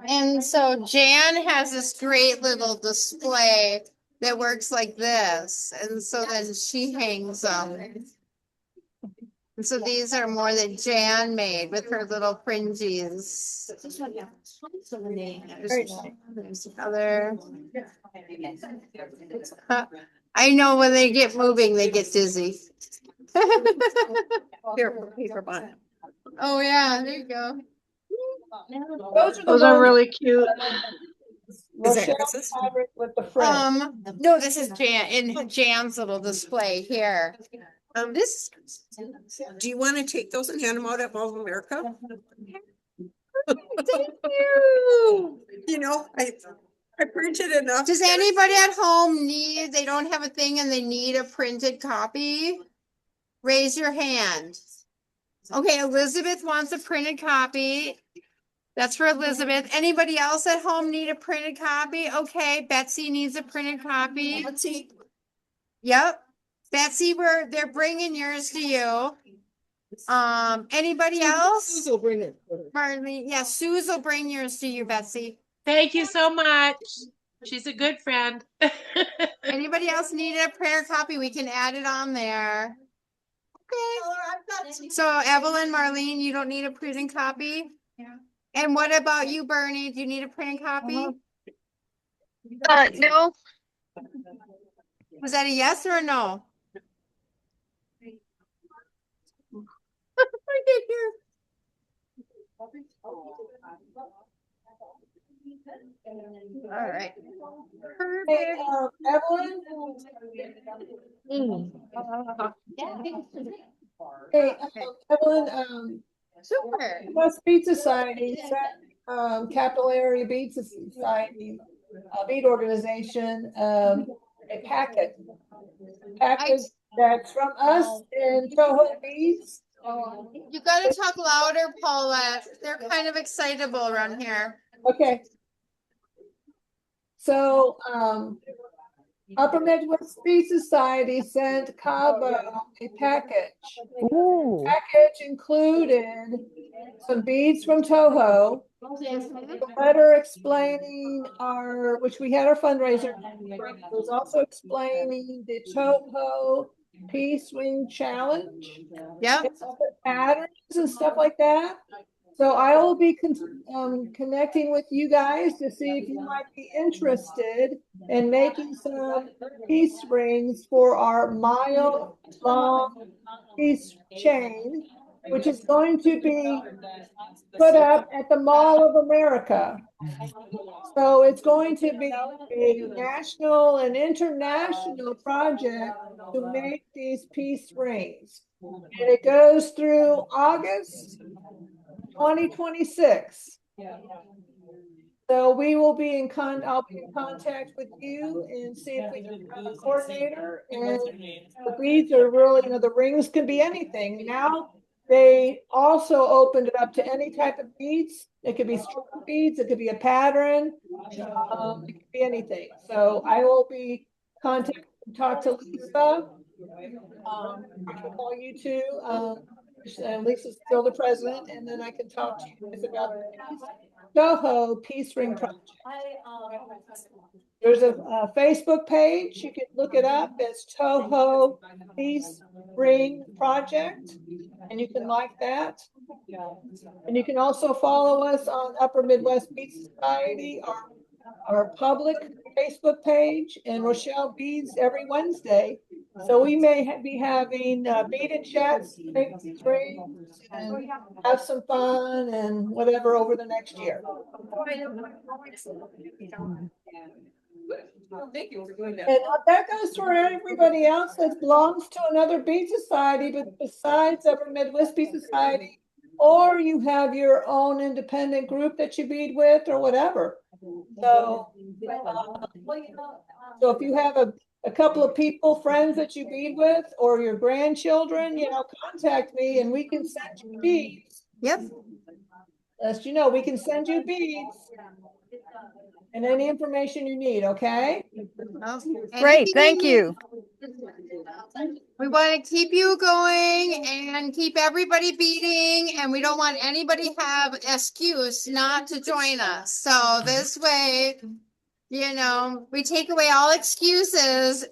And so Jan has this great little display that works like this. And so then she hangs them. And so these are more that Jan made with her little fringes. Very nice. There's other. I know when they get moving, they get dizzy. Here, paper bun. Oh, yeah, there you go. Those are really cute. Is that Rochelle Chris's? fabric with the fringe. No, this is Jan in Jan's little display here. This. Do you want to take those and hand them out at Mall of America? Thank you. You know, I printed enough. Does anybody at home need, they don't have a thing and they need a printed copy? Raise your hand. Okay, Elizabeth wants a printed copy. That's for Elizabeth. Anybody else at home need a printed copy? Okay, Betsy needs a printed copy. Let's see. Yep. Betsy, they're bringing yours to you. Anybody else? Suze will bring it. Marlene, yeah, Suze will bring yours to you, Betsy. Thank you so much. She's a good friend. Anybody else need a printed copy? We can add it on there. Okay. So Evelyn, Marlene, you don't need a printed copy? Yeah. And what about you, Bernie? Do you need a printed copy? No. Was that a yes or a no? All right. Hey, Evelyn, hey, Evelyn, Super. West Beat Society, Capital Area Beat Society, bead organization, a packet that's from us in Toho Beads. You gotta talk louder, Paulette. They're kind of excitable around here. Okay. So, Upper Midwest Bead Society sent Cabo a package. Ooh. Package included some beads from Toho, a letter explaining which we had our fundraiser. It was also explaining the Toho Peace Ring Challenge. Yep. It's patterns and stuff like that. So I will be connecting with you guys to see if you might be interested in making some peace rings for our mile-long peace chain, which is going to be put up at the Mall of America. So it's going to be a national and international project to make these peace rings. And it goes through August 2026. So we will be I'll be in contact with you and see if we can have a coordinator. And the beads are really, the rings can be anything. Now they also opened it up to any type of beads. It could be string beads, it could be a pattern, it could be anything. So I will be talk to Lisa. I can call you too. And Lisa's still the president, and then I can talk to you guys about the Toho Peace Ring Project. There's a Facebook page. You can look it up. It's Toho Peace Ring Project, and you can like that. And you can also follow us on Upper Midwest Bead Society, our public Facebook page, and Rochelle Beads every Wednesday. So we may be having bead and chats, rings, and have some fun and whatever over the next year. Thank you for doing that. And that goes for everybody else that belongs to another bead society, but besides Upper Midwest Bead Society, or you have your own independent group that you bead with or whatever. So if you have a couple of people, friends that you bead with, or your grandchildren, contact me and we can send you beads. Yep. As you know, we can send you beads and any information you need, okay? Great, thank you. We want to keep you going and keep everybody beating, and we don't want anybody have excuse not to join us. So this way, you know, we take away all excuses.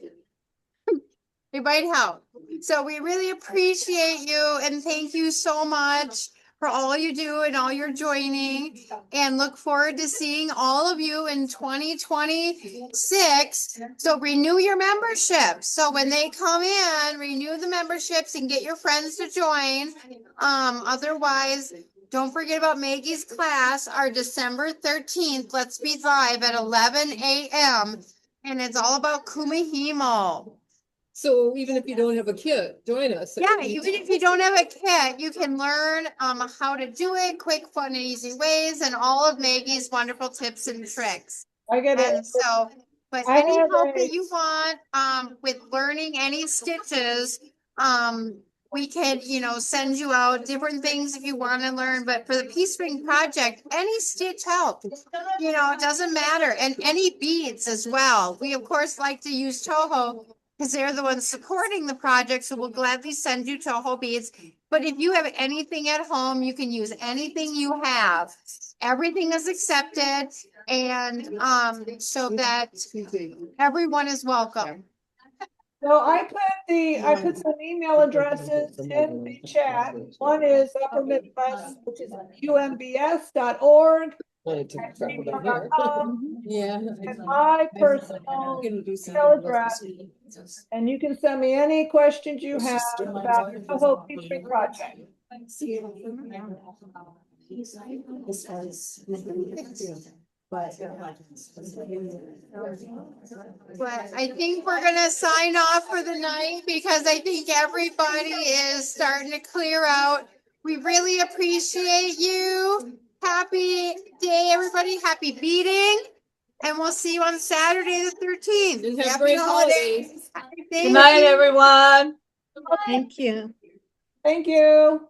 It might help. So we really appreciate you and thank you so much for all you do and all your joining, and look forward to seeing all of you in 2026. So renew your membership. So when they come in, renew the memberships and get your friends to join. Otherwise, don't forget about Maggie's class, our December 13th. Let's be live at 11 a.m. And it's all about Kumihimo. So even if you don't have a kit, join us. Yeah, even if you don't have a kit, you can learn how to do it, quick, fun, and easy ways, and all of Maggie's wonderful tips and tricks. I get it. And so, but I any have help a- that you want with learning any stitches, we can, you know, send you out different things if you want to learn. But for the Peace Ring project, any stitch help, you know, it doesn't matter. And any beads as well. We of course like to use Toho because they're the ones supporting the project, so we'll gladly send you Toho beads. But if you have anything at home, you can use anything you have. Everything is accepted, and so that everyone is welcome. So I put some email addresses in the chat. One is Upper Midwest, which is umbs.org. Yeah. And my personal email address, and you can send me any questions you have about the Toho Peace Ring project. But I think we're gonna sign off for the night because I think everybody is starting to clear out. We really appreciate you. Happy day, everybody. Happy beating. And we'll see you on Saturday the 13th. And have Happy great holidays. Good night, everyone. Thank you. Thank you.